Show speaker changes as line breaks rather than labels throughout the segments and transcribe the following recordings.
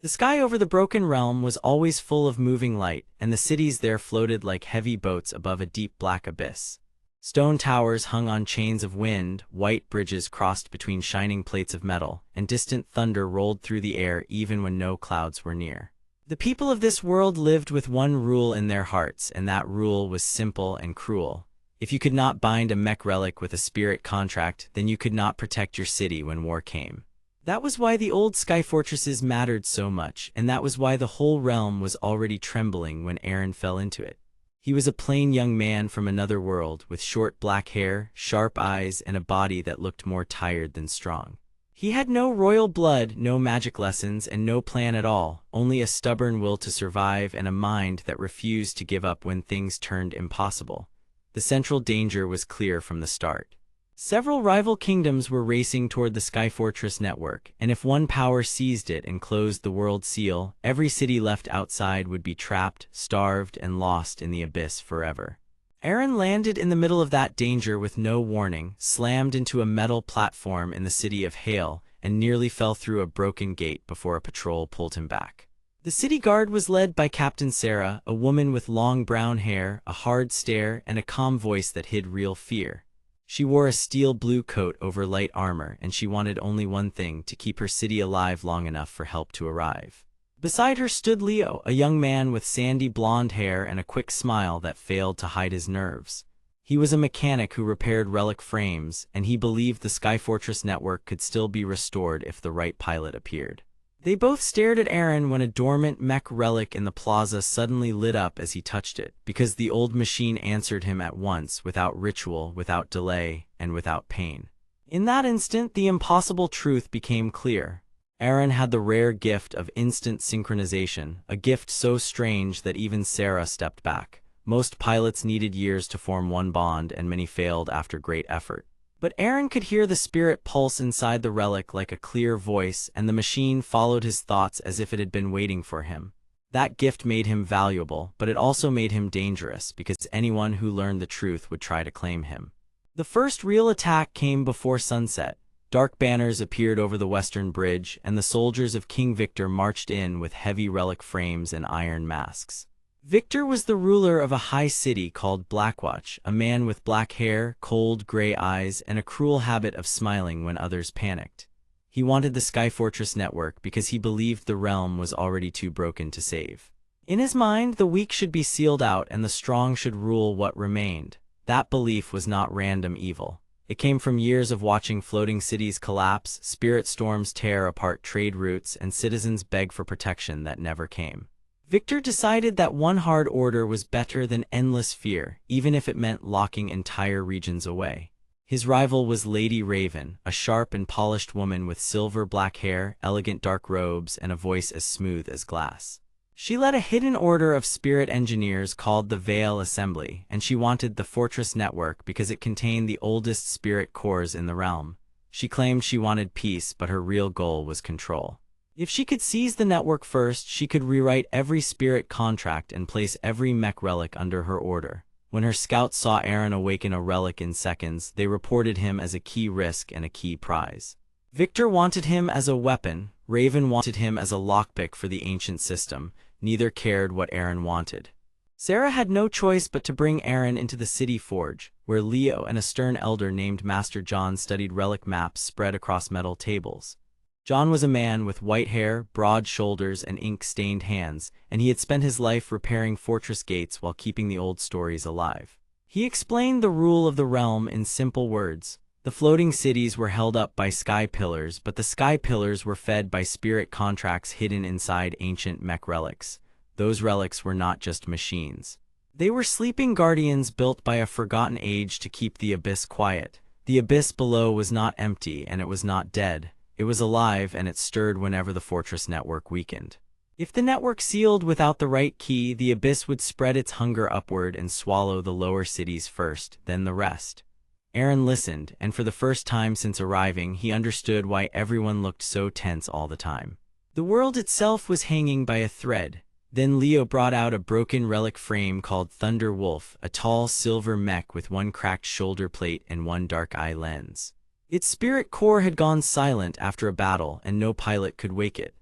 The sky over the broken realm was always full of moving light, and the cities there floated like heavy boats above a deep black abyss. Stone towers hung on chains of wind, white bridges crossed between shining plates of metal, and distant thunder rolled through the air even when no clouds were near. The people of this world lived with one rule in their hearts, and that rule was simple and cruel. If you could not bind a mech relic with a spirit contract, then you could not protect your city when war came. That was why the old sky fortresses mattered so much, and that was why the whole realm was already trembling when Aren fell into it. He was a plain young man from another world, with short black hair, sharp eyes, and a body that looked more tired than strong. He had no royal blood, no magic lessons, and no plan at all, only a stubborn will to survive and a mind that refused to give up when things turned impossible. The central danger was clear from the start. Several rival kingdoms were racing toward the Sky Fortress network, and if one power seized it and closed the world seal, every city left outside would be trapped, starved, and lost in the abyss forever. Aren landed in the middle of that danger with no warning, slammed into a metal platform in the city of Hale, and nearly fell through a broken gate before a patrol pulled him back. The city guard was led by Captain Sarah, a woman with long brown hair, a hard stare, and a calm voice that hid real fear. She wore a steel blue coat over light armor, and she wanted only one thing: to keep her city alive long enough for help to arrive. Beside her stood Leo, a young man with sandy blonde hair and a quick smile that failed to hide his nerves. He was a mechanic who repaired relic frames, and he believed the Sky Fortress network could still be restored if the right pilot appeared. They both stared at Aren when a dormant mech relic in the plaza suddenly lit up as he touched it, because the old machine answered him at once, without ritual, without delay, and without pain. In that instant, the impossible truth became clear. Aren had the rare gift of instant synchronization, a gift so strange that even Sarah stepped back. Most pilots needed years to form one bond, and many failed after great effort. But Aren could hear the spirit pulse inside the relic like a clear voice, and the machine followed his thoughts as if it had been waiting for him. That gift made him valuable, but it also made him dangerous, because anyone who learned the truth would try to claim him. The first real attack came before sunset. Dark banners appeared over the western bridge, and the soldiers of King Victor marched in with heavy relic frames and iron masks. Victor was the ruler of a high city called Blackwatch, a man with black hair, cold gray eyes, and a cruel habit of smiling when others panicked. He wanted the Sky Fortress network because he believed the realm was already too broken to save. In his mind, the weak should be sealed out and the strong should rule what remained. That belief was not random evil. It came from years of watching floating cities collapse, spirit storms tear apart trade routes, and citizens beg for protection that never came. Victor decided that one hard order was better than endless fear, even if it meant locking entire regions away. His rival was Lady Raven, a sharp and polished woman with silver black hair, elegant dark robes, and a voice as smooth as glass. She led a hidden order of spirit engineers called the Veil Assembly, and she wanted the Fortress Network because it contained the oldest spirit cores in the realm. She claimed she wanted peace, but her real goal was control. If she could seize the network first, she could rewrite every spirit contract and place every mech relic under her order. When her scouts saw Aren awaken a relic in seconds, they reported him as a key risk and a key prize. Victor wanted him as a weapon, Raven wanted him as a lockpick for the ancient system. Neither cared what Aren wanted. Sarah had no choice but to bring Aren into the city forge, where Leo and a stern elder named Master John studied relic maps spread across metal tables. John was a man with white hair, broad shoulders, and ink-stained hands, and he had spent his life repairing fortress gates while keeping the old stories alive. He explained the rule of the realm in simple words. The floating cities were held up by sky pillars, but the sky pillars were fed by spirit contracts hidden inside ancient mech relics. Those relics were not just machines. They were sleeping guardians built by a forgotten age to keep the abyss quiet. The abyss below was not empty, and it was not dead. It was alive, and it stirred whenever the fortress network weakened. If the network sealed without the right key, the abyss would spread its hunger upward and swallow the lower cities first, then the rest. Aren listened, and for the first time since arriving, he understood why everyone looked so tense all the time. The world itself was hanging by a thread. Then Leo brought out a broken relic frame called Thunder Wolf, a tall silver mech with one cracked shoulder plate and one dark eye lens. Its spirit core had gone silent after a battle, and no pilot could wake it.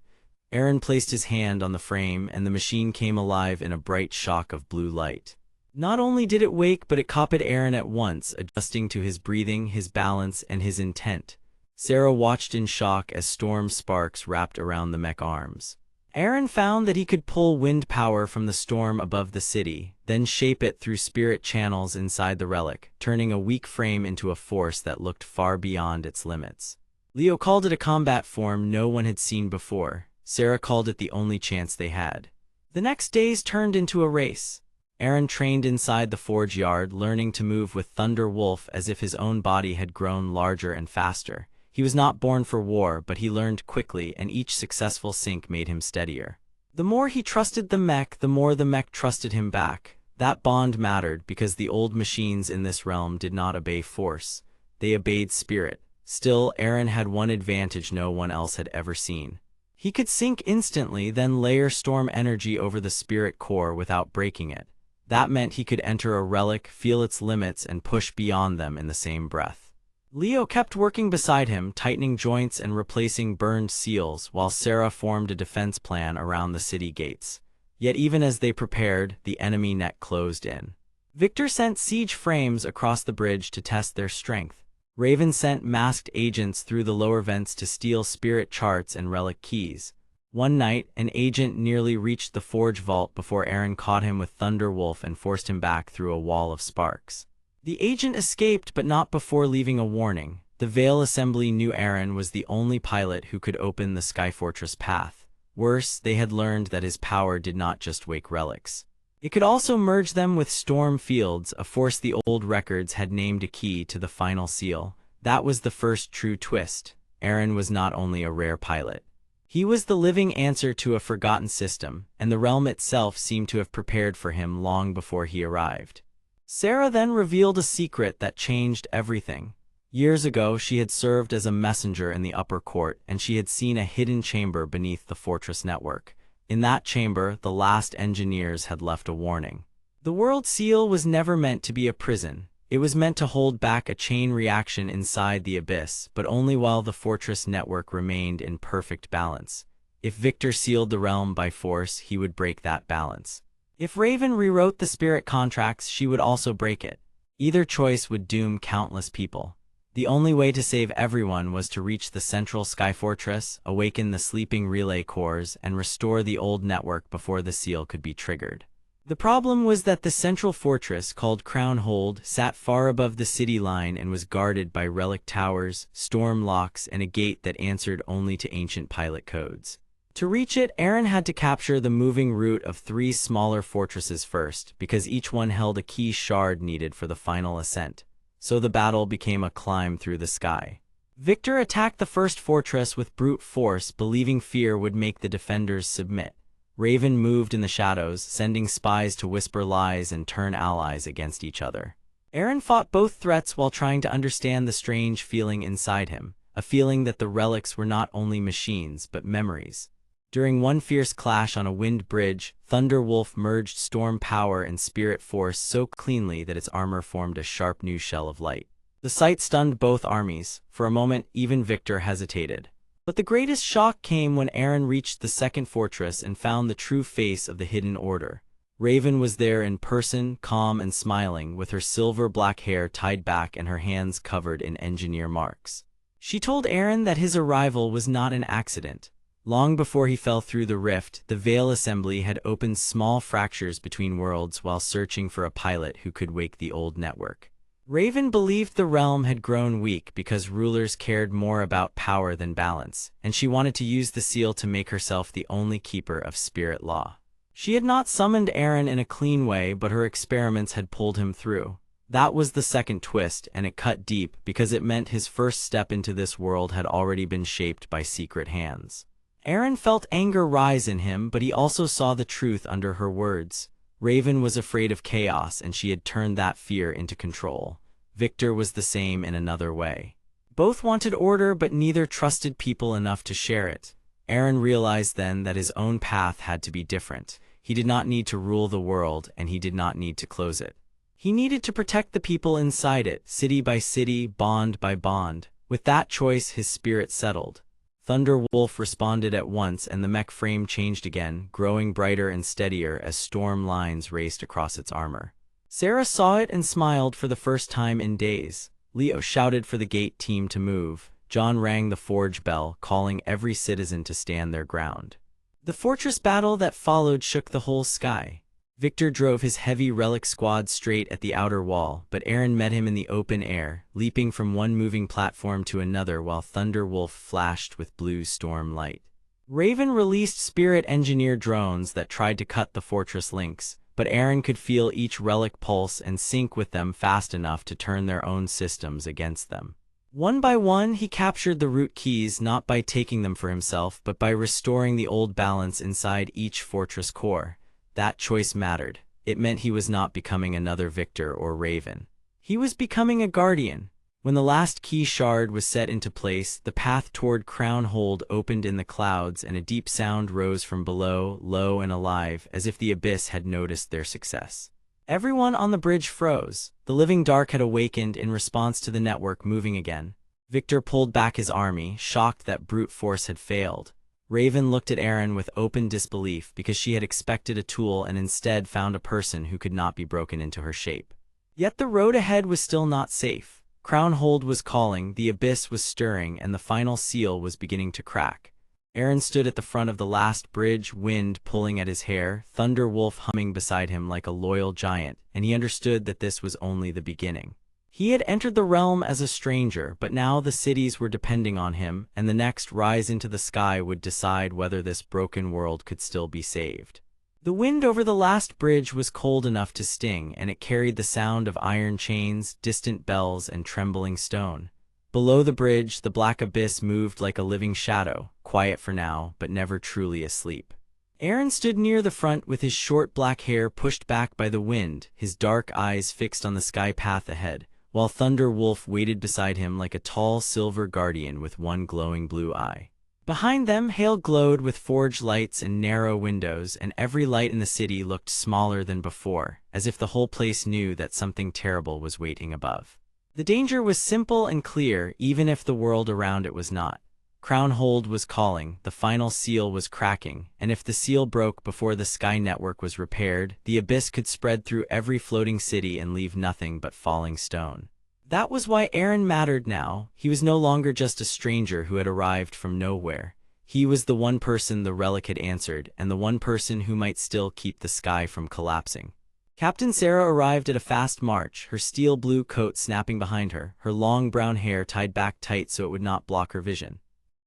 Aren placed his hand on the frame, and the machine came alive in a bright shock of blue light. Not only did it wake, but it copied Aren at once, adjusting to his breathing, his balance, and his intent. Sarah watched in shock as storm sparks wrapped around the mech arms. Aren found that he could pull wind power from the storm above the city, then shape it through spirit channels inside the relic, turning a weak frame into a force that looked far beyond its limits. Leo called it a combat form no one had seen before. Sarah called it the only chance they had. The next days turned into a race. Aren trained inside the forge yard, learning to move with Thunder Wolf as if his own body had grown larger and faster. He was not born for war, but he learned quickly, and each successful sync made him steadier. The more he trusted the mech, the more the mech trusted him back. That bond mattered because the old machines in this realm did not obey force. They obeyed spirit. Still, Aren had one advantage no one else had ever seen. He could sync instantly, then layer storm energy over the spirit core without breaking it. That meant he could enter a relic, feel its limits, and push beyond them in the same breath. Leo kept working beside him, tightening joints and replacing burned seals, while Sarah formed a defense plan around the city gates. Yet even as they prepared, the enemy net closed in. Victor sent siege frames across the bridge to test their strength. Raven sent masked agents through the lower vents to steal spirit charts and relic keys. One night, an agent nearly reached the forge vault before Aren caught him with Thunder Wolf and forced him back through a wall of sparks. The agent escaped, but not before leaving a warning. The Veil Assembly knew Aren was the only pilot who could open the Skyfortress path. Worse, they had learned that his power did not just wake relics. It could also merge them with storm fields, a force the old records had named a key to the final seal. That was the first true twist. Aren was not only a rare pilot. He was the living answer to a forgotten system, and the realm itself seemed to have prepared for him long before he arrived. Sarah then revealed a secret that changed everything. Years ago, she had served as a messenger in the upper court, and she had seen a hidden chamber beneath the fortress network. In that chamber, the last engineers had left a warning. The world seal was never meant to be a prison. It was meant to hold back a chain reaction inside the abyss, but only while the fortress network remained in perfect balance. If Victor sealed the realm by force, he would break that balance. If Raven rewrote the spirit contracts, she would also break it. Either choice would doom countless people. The only way to save everyone was to reach the central Skyfortress, awaken the sleeping relay cores, and restore the old network before the seal could be triggered. The problem was that the central fortress, called Crown Hold, sat far above the city line and was guarded by relic towers, storm locks, and a gate that answered only to ancient pilot codes. To reach it, Aren had to capture the moving root of 3 smaller fortresses first, because each one held a key shard needed for the final ascent. So the battle became a climb through the sky. Victor attacked the first fortress with brute force, believing fear would make the defenders submit. Raven moved in the shadows, sending spies to whisper lies and turn allies against each other. Aren fought both threats while trying to understand the strange feeling inside him, a feeling that the relics were not only machines but memories. During one fierce clash on a wind bridge, Thunder Wolf merged storm power and spirit force so cleanly that its armor formed a sharp new shell of light. The sight stunned both armies. For a moment, even Victor hesitated. But the greatest shock came when Aren reached the second fortress and found the true face of the Hidden Order. Raven was there in person, calm and smiling, with her silver-black hair tied back and her hands covered in engineer marks. She told Aren that his arrival was not an accident. Long before he fell through the rift, the Veil Assembly had opened small fractures between worlds while searching for a pilot who could wake the old network. Raven believed the realm had grown weak because rulers cared more about power than balance, and she wanted to use the seal to make herself the only keeper of spirit law. She had not summoned Aren in a clean way, but her experiments had pulled him through. That was the second twist, and it cut deep because it meant his first step into this world had already been shaped by secret hands. Aren felt anger rise in him, but he also saw the truth under her words. Raven was afraid of chaos, and she had turned that fear into control. Victor was the same in another way. Both wanted order, but neither trusted people enough to share it. Aren realized then that his own path had to be different. He did not need to rule the world, and he did not need to close it. He needed to protect the people inside it, city by city, bond by bond. With that choice, his spirit settled. Thunder Wolf responded at once, and the mech frame changed again, growing brighter and steadier as storm lines raced across its armor. Sarah saw it and smiled for the first time in days. Leo shouted for the gate team to move. John rang the forge bell, calling every citizen to stand their ground. The fortress battle that followed shook the whole sky. Victor drove his heavy relic squad straight at the outer wall, but Aren met him in the open air, leaping from one moving platform to another while Thunder Wolf flashed with blue storm light. Raven released spirit engineer drones that tried to cut the fortress links, but Aren could feel each relic pulse and sync with them fast enough to turn their own systems against them. One by one, he captured the root keys, not by taking them for himself, but by restoring the old balance inside each fortress core. That choice mattered. It meant he was not becoming another Victor or Raven. He was becoming a guardian. When the last key shard was set into place, the path toward Crown Hold opened in the clouds, and a deep sound rose from below, low and alive, as if the abyss had noticed their success. Everyone on the bridge froze. The living dark had awakened in response to the network moving again. Victor pulled back his army, shocked that brute force had failed. Raven looked at Aren with open disbelief because she had expected a tool and instead found a person who could not be broken into her shape. Yet the road ahead was still not safe. Crown Hold was calling, the abyss was stirring, and the final seal was beginning to crack. Aren stood at the front of the last bridge, wind pulling at his hair, Thunder Wolf humming beside him like a loyal giant, and he understood that this was only the beginning. He had entered the realm as a stranger, but now the cities were depending on him, and the next rise into the sky would decide whether this broken world could still be saved. The wind over the last bridge was cold enough to sting, and it carried the sound of iron chains, distant bells, and trembling stone. Below the bridge, the black abyss moved like a living shadow, quiet for now, but never truly asleep. Aren stood near the front with his short black hair pushed back by the wind, his dark eyes fixed on the sky path ahead, while Thunder Wolf waited beside him like a tall silver guardian with one glowing blue eye. Behind them, Hale glowed with forged lights and narrow windows, and every light in the city looked smaller than before, as if the whole place knew that something terrible was waiting above. The danger was simple and clear, even if the world around it was not. Crown Hold was calling, the final seal was cracking, and if the seal broke before the sky network was repaired, the abyss could spread through every floating city and leave nothing but falling stone. That was why Aren mattered now. He was no longer just a stranger who had arrived from nowhere. He was the one person the relic had answered, and the one person who might still keep the sky from collapsing. Captain Sarah arrived at a fast march, her steel blue coat snapping behind her, her long brown hair tied back tight so it would not block her vision.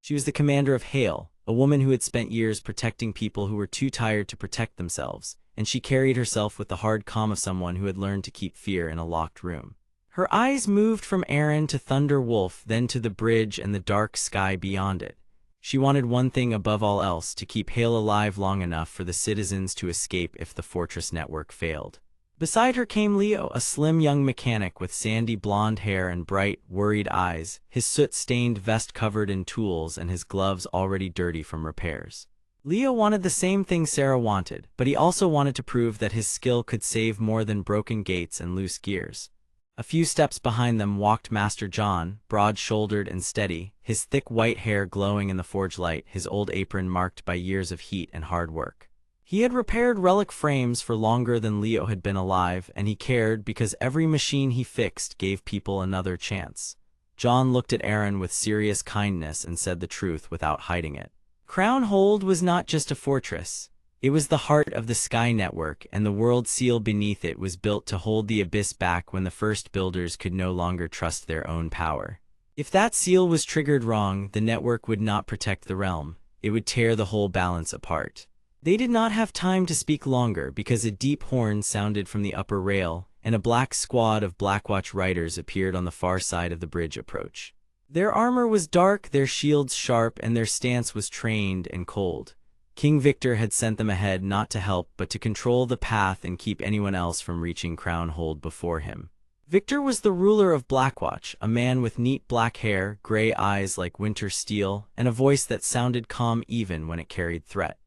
She was the commander of Hale, a woman who had spent years protecting people who were too tired to protect themselves, and she carried herself with the hard calm of someone who had learned to keep fear in a locked room. Her eyes moved from Aren to Thunder Wolf, then to the bridge and the dark sky beyond it. She wanted one thing above all else, to keep Hale alive long enough for the citizens to escape if the fortress network failed. Beside her came Leo, a slim young mechanic with sandy blonde hair and bright, worried eyes, his soot-stained vest covered in tools and his gloves already dirty from repairs. Leo wanted the same thing Sarah wanted, but he also wanted to prove that his skill could save more than broken gates and loose gears. A few steps behind them walked Master John, broad-shouldered and steady, his thick white hair glowing in the forge light, his old apron marked by years of heat and hard work. He had repaired relic frames for longer than Leo had been alive, and he cared because every machine he fixed gave people another chance. John looked at Aren with serious kindness and said the truth without hiding it. Crown Hold was not just a fortress. It was the heart of the Sky Network, and the world seal beneath it was built to hold the abyss back when the first builders could no longer trust their own power. If that seal was triggered wrong, the network would not protect the realm. It would tear the whole balance apart. They did not have time to speak longer because a deep horn sounded from the upper rail, and a black squad of Blackwatch riders appeared on the far side of the bridge approach. Their armor was dark, their shields sharp, and their stance was trained and cold. King Victor had sent them ahead not to help but to control the path and keep anyone else from reaching Crown Hold before him. Victor was the ruler of Blackwatch, a man with neat black hair, gray eyes like winter steel, and a voice that sounded calm even when it carried threat.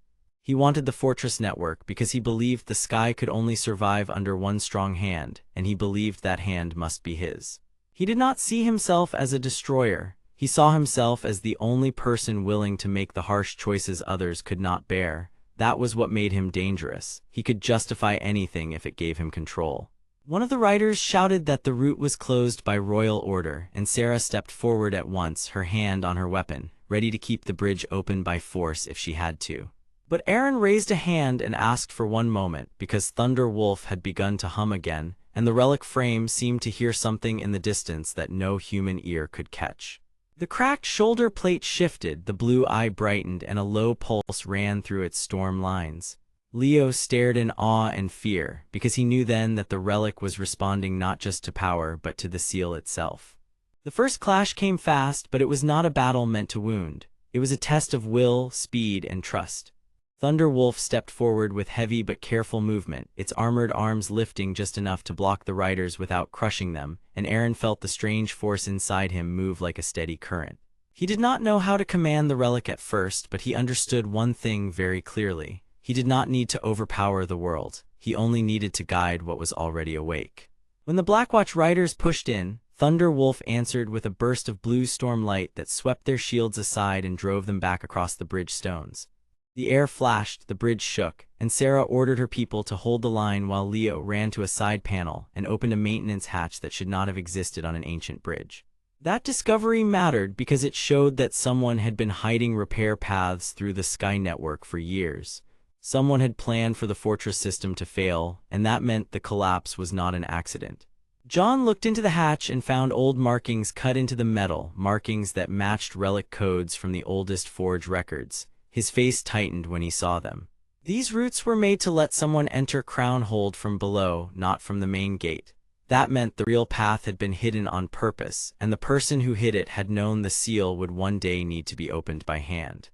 He wanted the fortress network because he believed the sky could only survive under one strong hand, and he believed that hand must be his. He did not see himself as a destroyer. He saw himself as the only person willing to make the harsh choices others could not bear. That was what made him dangerous. He could justify anything if it gave him control. One of the riders shouted that the route was closed by royal order, and Sarah stepped forward at once, her hand on her weapon, ready to keep the bridge open by force if she had to. But Aren raised a hand and asked for one moment, because Thunder Wolf had begun to hum again, and the relic frame seemed to hear something in the distance that no human ear could catch. The cracked shoulder plate shifted, the blue eye brightened, and a low pulse ran through its storm lines. Leo stared in awe and fear, because he knew then that the relic was responding not just to power but to the seal itself. The first clash came fast, but it was not a battle meant to wound. It was a test of will, speed, and trust. Thunder Wolf stepped forward with heavy but careful movement, its armored arms lifting just enough to block the riders without crushing them, and Aren felt the strange force inside him move like a steady current. He did not know how to command the relic at first, but he understood one thing very clearly. He did not need to overpower the world. He only needed to guide what was already awake. When the Blackwatch riders pushed in, Thunder Wolf answered with a burst of blue storm light that swept their shields aside and drove them back across the bridge stones. The air flashed, the bridge shook, and Sarah ordered her people to hold the line while Leo ran to a side panel and opened a maintenance hatch that should not have existed on an ancient bridge. That discovery mattered because it showed that someone had been hiding repair paths through the Sky Network for years. Someone had planned for the fortress system to fail, and that meant the collapse was not an accident. John looked into the hatch and found old markings cut into the metal, markings that matched relic codes from the oldest forge records. His face tightened when he saw them. These routes were made to let someone enter Crownhold from below, not from the main gate. That meant the real path had been hidden on purpose, and the person who hid it had known the seal would one day need to be opened by hand.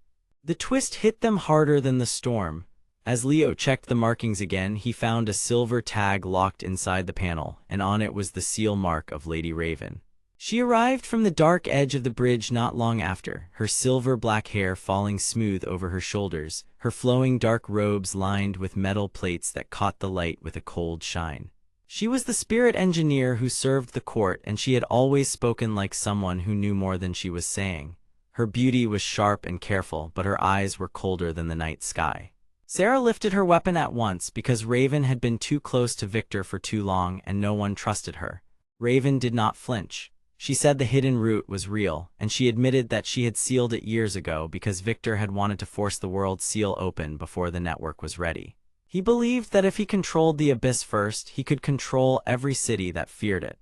The twist hit them harder than the storm. As Leo checked the markings again, he found a silver tag locked inside the panel, and on it was the seal mark of Lady Raven. She arrived from the dark edge of the bridge not long after, her silver-black hair falling smooth over her shoulders, her flowing dark robes lined with metal plates that caught the light with a cold shine. She was the spirit engineer who served the court, and she had always spoken like someone who knew more than she was saying. Her beauty was sharp and careful, but her eyes were colder than the night sky. Sarah lifted her weapon at once because Raven had been too close to Victor for too long and no one trusted her. Raven did not flinch. She said the hidden route was real, and she admitted that she had sealed it years ago because Victor had wanted to force the world's seal open before the network was ready. He believed that if he controlled the abyss first, he could control every city that feared it.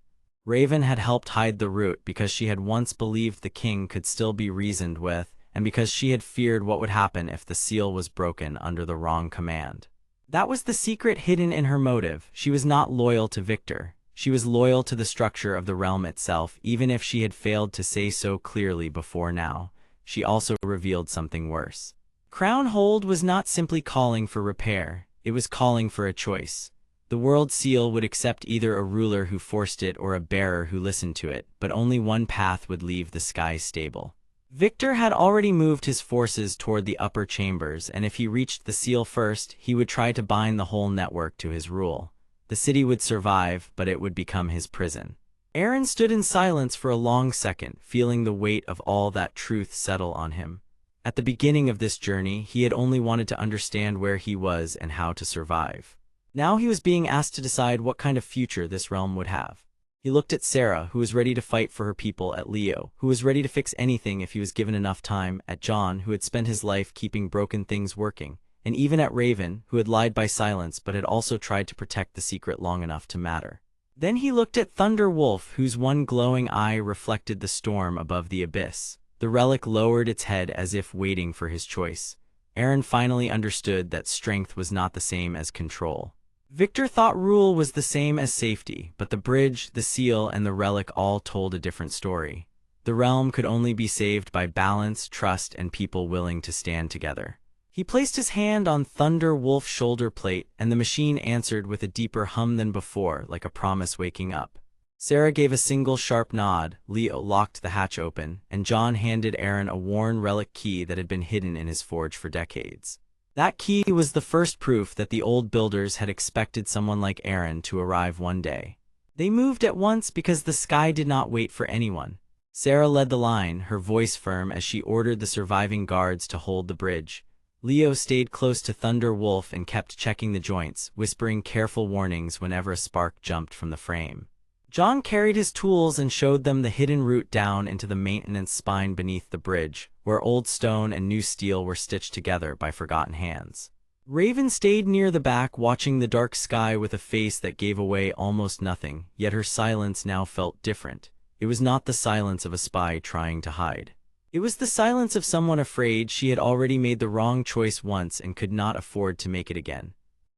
Raven had helped hide the route because she had once believed the king could still be reasoned with, and because she had feared what would happen if the seal was broken under the wrong command. That was the secret hidden in her motive. She was not loyal to Victor. She was loyal to the structure of the realm itself, even if she had failed to say so clearly before now. She also revealed something worse. Crownhold was not simply calling for repair, it was calling for a choice. The world seal would accept either a ruler who forced it or a bearer who listened to it, but only one path would leave the sky stable. Victor had already moved his forces toward the upper chambers, and if he reached the seal first, he would try to bind the whole network to his rule. The city would survive, but it would become his prison. Aren stood in silence for a long second, feeling the weight of all that truth settle on him. At the beginning of this journey, he had only wanted to understand where he was and how to survive. Now he was being asked to decide what kind of future this realm would have. He looked at Sarah, who was ready to fight for her people, at Leo, who was ready to fix anything if he was given enough time, at John, who had spent his life keeping broken things working, and even at Raven, who had lied by silence but had also tried to protect the secret long enough to matter. Then he looked at Thunder Wolf, whose one glowing eye reflected the storm above the abyss. The relic lowered its head as if waiting for his choice. Aren finally understood that strength was not the same as control. Victor thought rule was the same as safety, but the bridge, the seal, and the relic all told a different story. The realm could only be saved by balance, trust, and people willing to stand together. He placed his hand on Thunder Wolf's shoulder plate, and the machine answered with a deeper hum than before, like a promise waking up. Sarah gave a single sharp nod, Leo locked the hatch open, and John handed Aren a worn relic key that had been hidden in his forge for decades. That key was the first proof that the old builders had expected someone like Aren to arrive one day. They moved at once because the sky did not wait for anyone. Sarah led the line, her voice firm as she ordered the surviving guards to hold the bridge. Leo stayed close to Thunder Wolf and kept checking the joints, whispering careful warnings whenever a spark jumped from the frame. John carried his tools and showed them the hidden route down into the maintenance spine beneath the bridge, where old stone and new steel were stitched together by forgotten hands. Raven stayed near the back, watching the dark sky with a face that gave away almost nothing, yet her silence now felt different. It was not the silence of a spy trying to hide. It was the silence of someone afraid she had already made the wrong choice once and could not afford to make it again.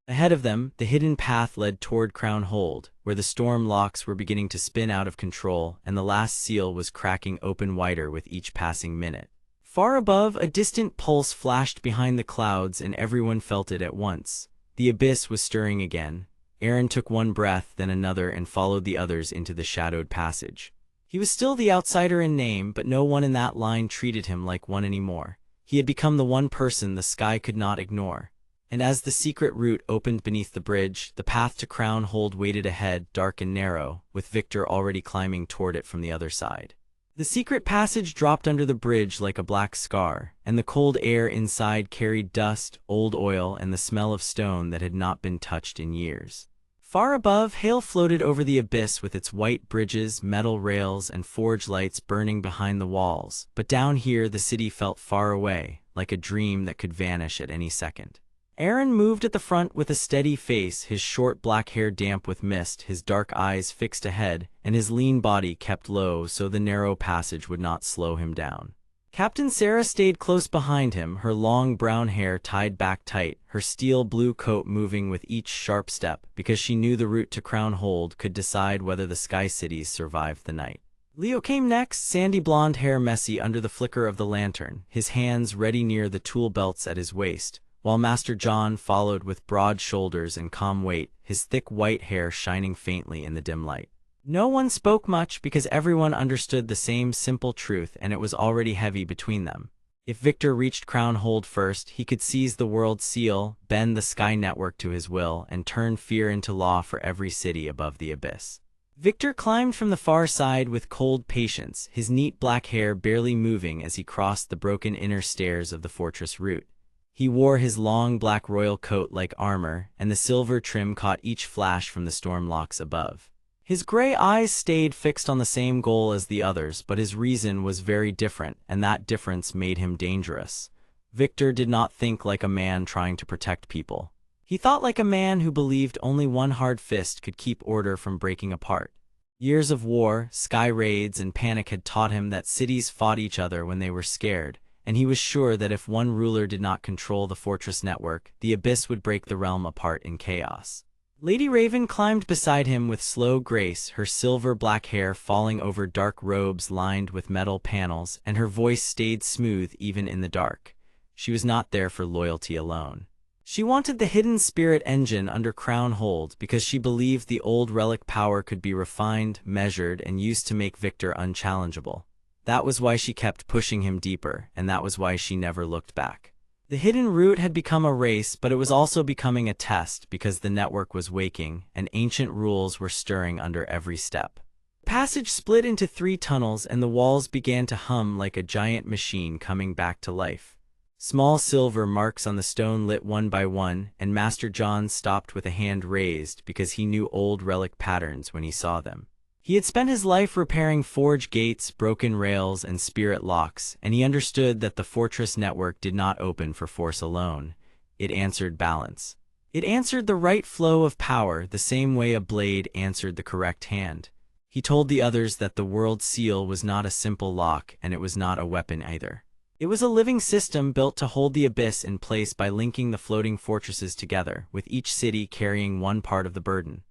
Ahead of them, the hidden path led toward Crown Hold, where the storm locks were beginning to spin out of control and the last seal was cracking open wider with each passing minute. Far above, a distant pulse flashed behind the clouds and everyone felt it at once. The abyss was stirring again. Aren took one breath, then another, and followed the others into the shadowed passage. He was still the outsider in name, but no one in that line treated him like one anymore. He had become the one person the sky could not ignore. And as the secret route opened beneath the bridge, the path to Crown Hold waited ahead, dark and narrow, with Victor already climbing toward it from the other side. The secret passage dropped under the bridge like a black scar, and the cold air inside carried dust, old oil, and the smell of stone that had not been touched in years. Far above, hail floated over the abyss with its white bridges, metal rails, and forge lights burning behind the walls, but down here the city felt far away, like a dream that could vanish at any second. Aren moved at the front with a steady face, his short black hair damp with mist, his dark eyes fixed ahead, and his lean body kept low so the narrow passage would not slow him down. Captain Sarah stayed close behind him, her long brown hair tied back tight, her steel blue coat moving with each sharp step, because she knew the route to Crown Hold could decide whether the Sky Cities survived the night. Leo came next, sandy blonde hair messy under the flicker of the lantern, his hands ready near the tool belts at his waist, while Master John followed with broad shoulders and calm weight, his thick white hair shining faintly in the dim light. No one spoke much because everyone understood the same simple truth, and it was already heavy between them. If Victor reached Crown Hold first, he could seize the world seal, bend the Sky Network to his will, and turn fear into law for every city above the abyss. Victor climbed from the far side with cold patience, his neat black hair barely moving as he crossed the broken inner stairs of the fortress route. He wore his long black royal coat like armor, and the silver trim caught each flash from the storm locks above. His gray eyes stayed fixed on the same goal as the others, but his reason was very different, and that difference made him dangerous. Victor did not think like a man trying to protect people. He thought like a man who believed only one hard fist could keep order from breaking apart. Years of war, sky raids, and panic had taught him that cities fought each other when they were scared, and he was sure that if one ruler did not control the fortress network, the abyss would break the realm apart in chaos. Lady Raven climbed beside him with slow grace, her silver-black hair falling over dark robes lined with metal panels, and her voice stayed smooth even in the dark. She was not there for loyalty alone. She wanted the hidden spirit engine under Crown Hold because she believed the old relic power could be refined, measured, and used to make Victor unchallengeable. That was why she kept pushing him deeper, and that was why she never looked back. The hidden route had become a race, but it was also becoming a test because the network was waking, and ancient rules were stirring under every step. The passage split into 3 tunnels, and the walls began to hum like a giant machine coming back to life. Small silver marks on the stone lit one by one, and Master John stopped with a hand raised because he knew old relic patterns when he saw them. He had spent his life repairing forge gates, broken rails, and spirit locks, and he understood that the fortress network did not open for force alone. It answered balance. It answered the right flow of power the same way a blade answered the correct hand. He told the others that the world seal was not a simple lock, and it was not a weapon either. It was a living system built to hold the abyss in place by linking the floating fortresses together, with each city carrying one part of the burden.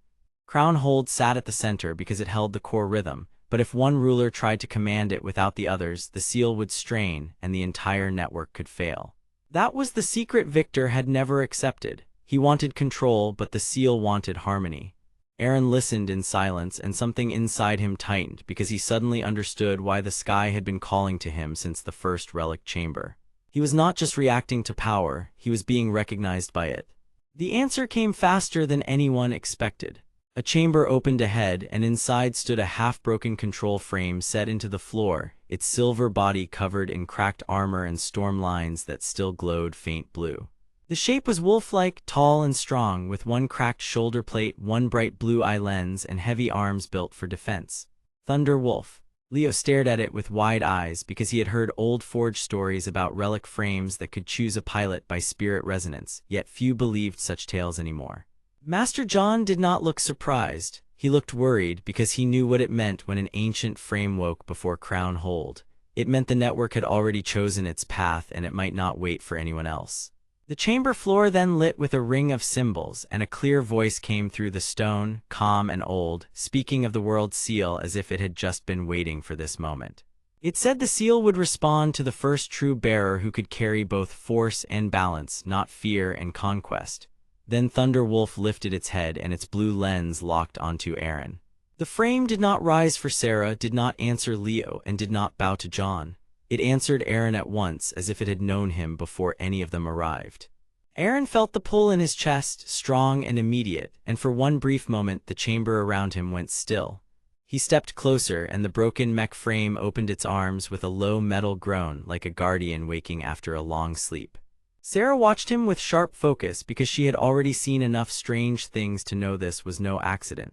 Crown Hold sat at the center because it held the core rhythm, but if one ruler tried to command it without the others, the seal would strain and the entire network could fail. That was the secret Victor had never accepted. He wanted control, but the seal wanted harmony. Aren listened in silence, and something inside him tightened because he suddenly understood why the sky had been calling to him since the first relic chamber. He was not just reacting to power, he was being recognized by it. The answer came faster than anyone expected. A chamber opened ahead, and inside stood a half-broken control frame set into the floor, its silver body covered in cracked armor and storm lines that still glowed faint blue. The shape was wolf-like, tall and strong, with one cracked shoulder plate, one bright blue eye lens, and heavy arms built for defense. Thunder Wolf. Leo stared at it with wide eyes because he had heard old forge stories about relic frames that could choose a pilot by spirit resonance, yet few believed such tales anymore. Master John did not look surprised. He looked worried because he knew what it meant when an ancient frame woke before Crown Hold. It meant the network had already chosen its path and it might not wait for anyone else. The chamber floor then lit with a ring of symbols, and a clear voice came through the stone, calm and old, speaking of the world's seal as if it had just been waiting for this moment. It said the seal would respond to the first true bearer who could carry both force and balance, not fear and conquest. Then Thunder Wolf lifted its head and its blue lens locked onto Aren. The frame did not rise for Sarah, did not answer Leo, and did not bow to John. It answered Aren at once, as if it had known him before any of them arrived. Aren felt the pull in his chest, strong and immediate, and for one brief moment the chamber around him went still. He stepped closer, and the broken mech frame opened its arms with a low metal groan, like a guardian waking after a long sleep. Sarah watched him with sharp focus because she had already seen enough strange things to know this was no accident.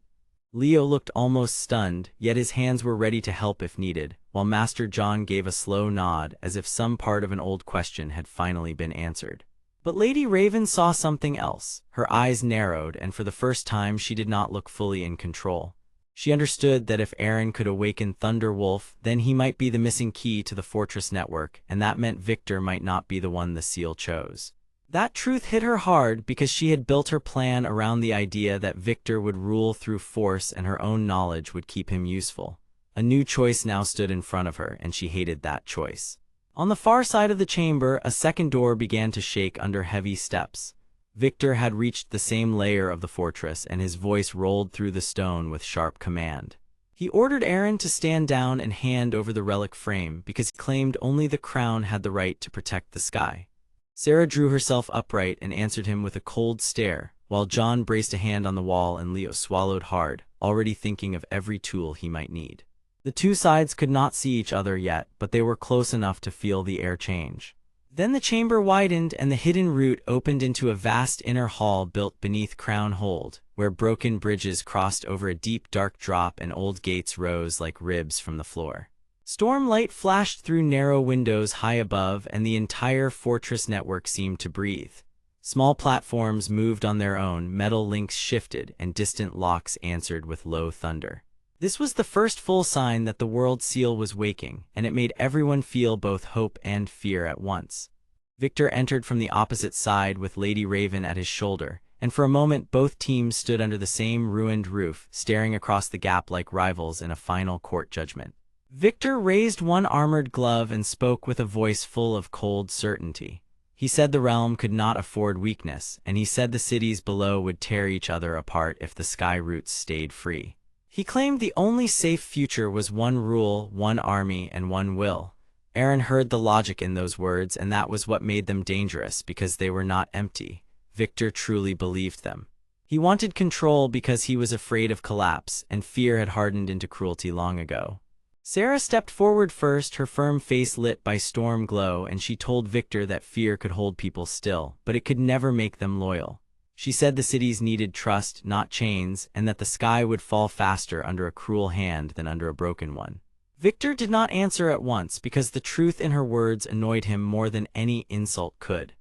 Leo looked almost stunned, yet his hands were ready to help if needed, while Master John gave a slow nod as if some part of an old question had finally been answered. But Lady Raven saw something else. Her eyes narrowed, and for the first time she did not look fully in control. She understood that if Aren could awaken Thunder Wolf, then he might be the missing key to the fortress network, and that meant Victor might not be the one the seal chose. That truth hit her hard because she had built her plan around the idea that Victor would rule through force and her own knowledge would keep him useful. A new choice now stood in front of her, and she hated that choice. On the far side of the chamber, a second door began to shake under heavy steps. Victor had reached the same layer of the fortress, and his voice rolled through the stone with sharp command. He ordered Aren to stand down and hand over the relic frame because he claimed only the crown had the right to protect the sky. Sarah drew herself upright and answered him with a cold stare, while John braced a hand on the wall and Leo swallowed hard, already thinking of every tool he might need. The two sides could not see each other yet, but they were close enough to feel the air change. Then the chamber widened and the hidden route opened into a vast inner hall built beneath Crown Hold, where broken bridges crossed over a deep dark drop and old gates rose like ribs from the floor. Storm light flashed through narrow windows high above, and the entire fortress network seemed to breathe. Small platforms moved on their own, metal links shifted, and distant locks answered with low thunder. This was the first full sign that the world seal was waking, and it made everyone feel both hope and fear at once. Victor entered from the opposite side with Lady Raven at his shoulder, and for a moment both teams stood under the same ruined roof, staring across the gap like rivals in a final court judgment. Victor raised one armored glove and spoke with a voice full of cold certainty. He said the realm could not afford weakness, and he said the cities below would tear each other apart if the sky roots stayed free. He claimed the only safe future was one rule, one army, and one will. Aren heard the logic in those words, and that was what made them dangerous, because they were not empty. Victor truly believed them. He wanted control because he was afraid of collapse, and fear had hardened into cruelty long ago. Sarah stepped forward first, her firm face lit by storm glow, and she told Victor that fear could hold people still, but it could never make them loyal. She said the cities needed trust, not chains, and that the sky would fall faster under a cruel hand than under a broken one. Victor did not answer at once because the truth in her words annoyed him more than any insult could.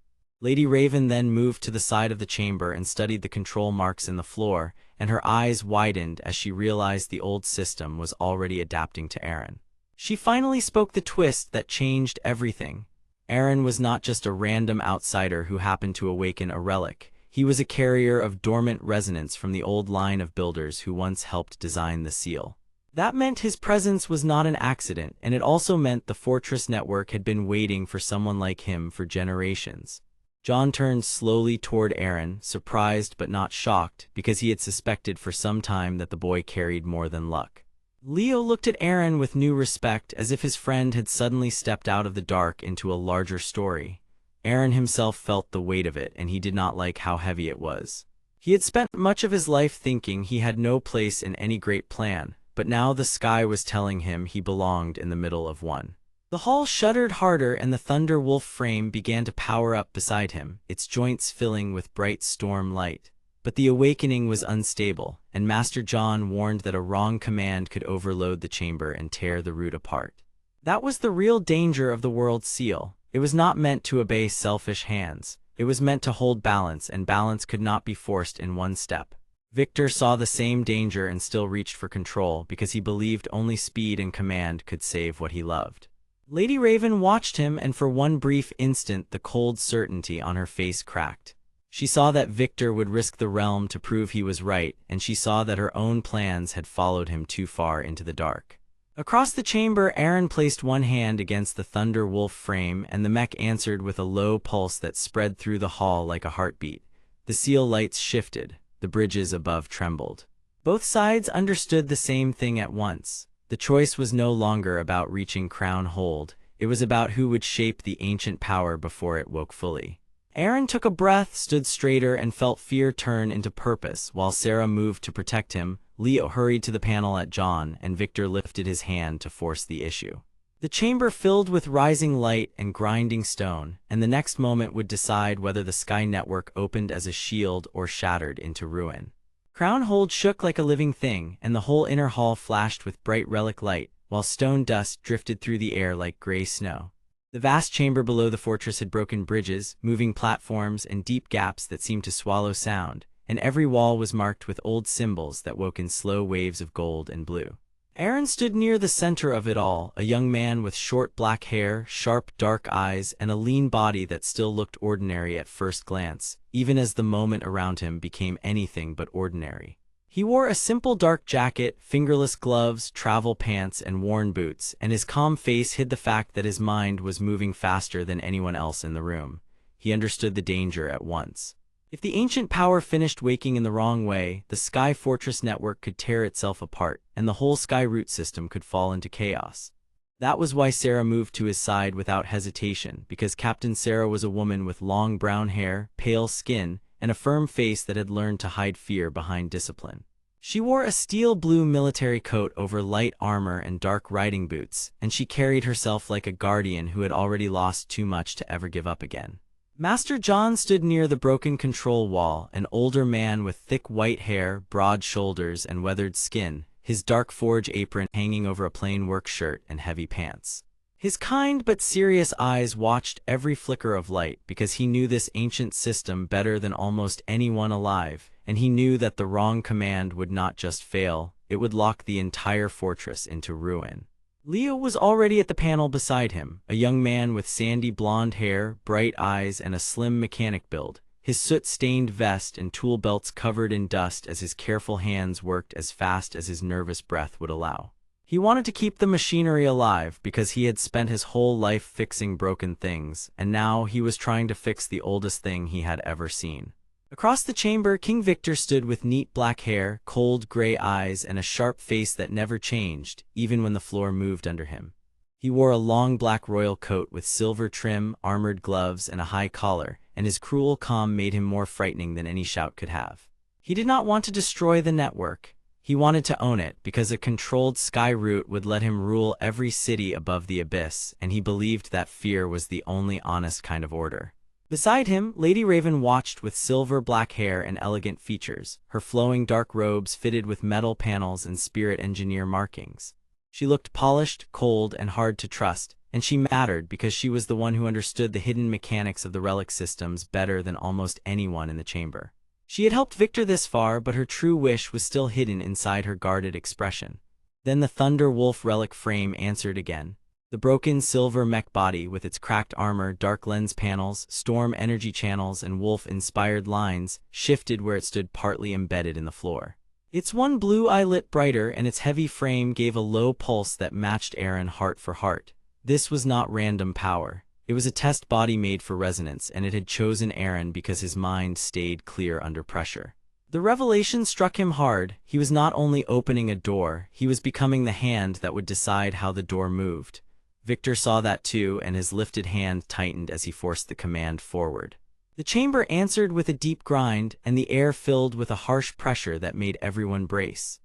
Lady Raven then moved to the side of the chamber and studied the control marks in the floor, and her eyes widened as she realized the old system was already adapting to Aren. She finally spoke the twist that changed everything. Aren was not just a random outsider who happened to awaken a relic. He was a carrier of dormant resonance from the old line of builders who once helped design the seal. That meant his presence was not an accident, and it also meant the fortress network had been waiting for someone like him for generations. John turned slowly toward Aren, surprised but not shocked, because he had suspected for some time that the boy carried more than luck. Leo looked at Aren with new respect, as if his friend had suddenly stepped out of the dark into a larger story. Aren himself felt the weight of it, and he did not like how heavy it was. He had spent much of his life thinking he had no place in any great plan, but now the sky was telling him he belonged in the middle of one. The hall shuddered harder and the thunder wolf frame began to power up beside him, its joints filling with bright storm light. But the awakening was unstable, and Master John warned that a wrong command could overload the chamber and tear the root apart. That was the real danger of the world's seal. It was not meant to obey selfish hands. It was meant to hold balance, and balance could not be forced in one step. Victor saw the same danger and still reached for control because he believed only speed and command could save what he loved. Lady Raven watched him, and for one brief instant the cold certainty on her face cracked. She saw that Victor would risk the realm to prove he was right, and she saw that her own plans had followed him too far into the dark. Across the chamber, Aren placed one hand against the thunder wolf frame, and the mech answered with a low pulse that spread through the hall like a heartbeat. The seal lights shifted. The bridges above trembled. Both sides understood the same thing at once. The choice was no longer about reaching crown hold. It was about who would shape the ancient power before it woke fully. Aren took a breath, stood straighter, and felt fear turn into purpose. While Sarah moved to protect him, Leo hurried to the panel at John, and Victor lifted his hand to force the issue. The chamber filled with rising light and grinding stone, and the next moment would decide whether the sky network opened as a shield or shattered into ruin. Crown Hold shook like a living thing, and the whole inner hall flashed with bright relic light, while stone dust drifted through the air like gray snow. The vast chamber below the fortress had broken bridges, moving platforms, and deep gaps that seemed to swallow sound, and every wall was marked with old symbols that woke in slow waves of gold and blue. Aren stood near the center of it all, a young man with short black hair, sharp dark eyes, and a lean body that still looked ordinary at first glance, even as the moment around him became anything but ordinary. He wore a simple dark jacket, fingerless gloves, travel pants, and worn boots, and his calm face hid the fact that his mind was moving faster than anyone else in the room. He understood the danger at once. If the ancient power finished waking in the wrong way, the Sky Fortress network could tear itself apart, and the whole Sky root system could fall into chaos. That was why Sarah moved to his side without hesitation, because Captain Sarah was a woman with long brown hair, pale skin, and a firm face that had learned to hide fear behind discipline. She wore a steel blue military coat over light armor and dark riding boots, and she carried herself like a guardian who had already lost too much to ever give up again. Master John stood near the broken control wall, an older man with thick white hair, broad shoulders, and weathered skin, his dark forge apron hanging over a plain work shirt and heavy pants. His kind but serious eyes watched every flicker of light because he knew this ancient system better than almost anyone alive, and he knew that the wrong command would not just fail, it would lock the entire fortress into ruin. Leo was already at the panel beside him, a young man with sandy blonde hair, bright eyes, and a slim mechanic build, his soot-stained vest and tool belts covered in dust as his careful hands worked as fast as his nervous breath would allow. He wanted to keep the machinery alive because he had spent his whole life fixing broken things, and now he was trying to fix the oldest thing he had ever seen. Across the chamber, King Victor stood with neat black hair, cold gray eyes, and a sharp face that never changed, even when the floor moved under him. He wore a long black royal coat with silver trim, armored gloves, and a high collar, and his cruel calm made him more frightening than any shout could have. He did not want to destroy the network. He wanted to own it, because a controlled sky route would let him rule every city above the abyss, and he believed that fear was the only honest kind of order. Beside him, Lady Raven watched with silver black hair and elegant features, her flowing dark robes fitted with metal panels and spirit engineer markings. She looked polished, cold, and hard to trust, and she mattered because she was the one who understood the hidden mechanics of the relic systems better than almost anyone in the chamber. She had helped Victor this far, but her true wish was still hidden inside her guarded expression. Then the Thunder Wolf relic frame answered again. The broken silver mech body with its cracked armor, dark lens panels, storm energy channels, and wolf-inspired lines shifted where it stood partly embedded in the floor. Its one blue eye lit brighter, and its heavy frame gave a low pulse that matched Aren heart for heart. This was not random power. It was a test body made for resonance, and it had chosen Aren because his mind stayed clear under pressure. The revelation struck him hard. He was not only opening a door, he was becoming the hand that would decide how the door moved. Victor saw that too, and his lifted hand tightened as he forced the command forward. The chamber answered with a deep grind, and the air filled with a harsh pressure that made everyone brace.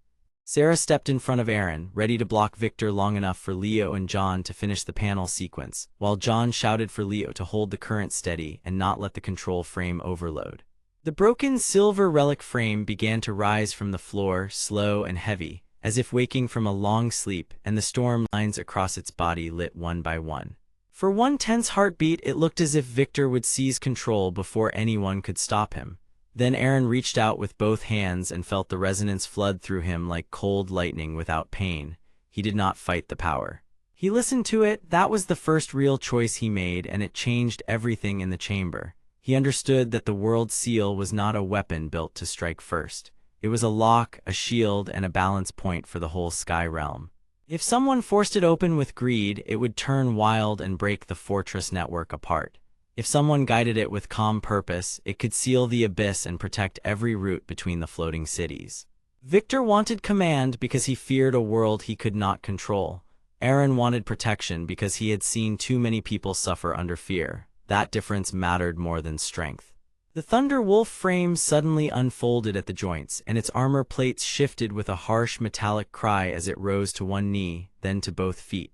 Sarah stepped in front of Aren, ready to block Victor long enough for Leo and John to finish the panel sequence, while John shouted for Leo to hold the current steady and not let the control frame overload. The broken silver relic frame began to rise from the floor, slow and heavy, as if waking from a long sleep, and the storm lines across its body lit one by one. For one tense heartbeat, it looked as if Victor would seize control before anyone could stop him. Then Aren reached out with both hands and felt the resonance flood through him like cold lightning without pain. He did not fight the power. He listened to it. That was the first real choice he made, and it changed everything in the chamber. He understood that the world seal was not a weapon built to strike first. It was a lock, a shield, and a balance point for the whole sky realm. If someone forced it open with greed, it would turn wild and break the fortress network apart. If someone guided it with calm purpose, it could seal the abyss and protect every route between the floating cities. Victor wanted command because he feared a world he could not control. Aren wanted protection because he had seen too many people suffer under fear. That difference mattered more than strength. The Thunder Wolf frame suddenly unfolded at the joints, and its armor plates shifted with a harsh metallic cry as it rose to one knee, then to both feet.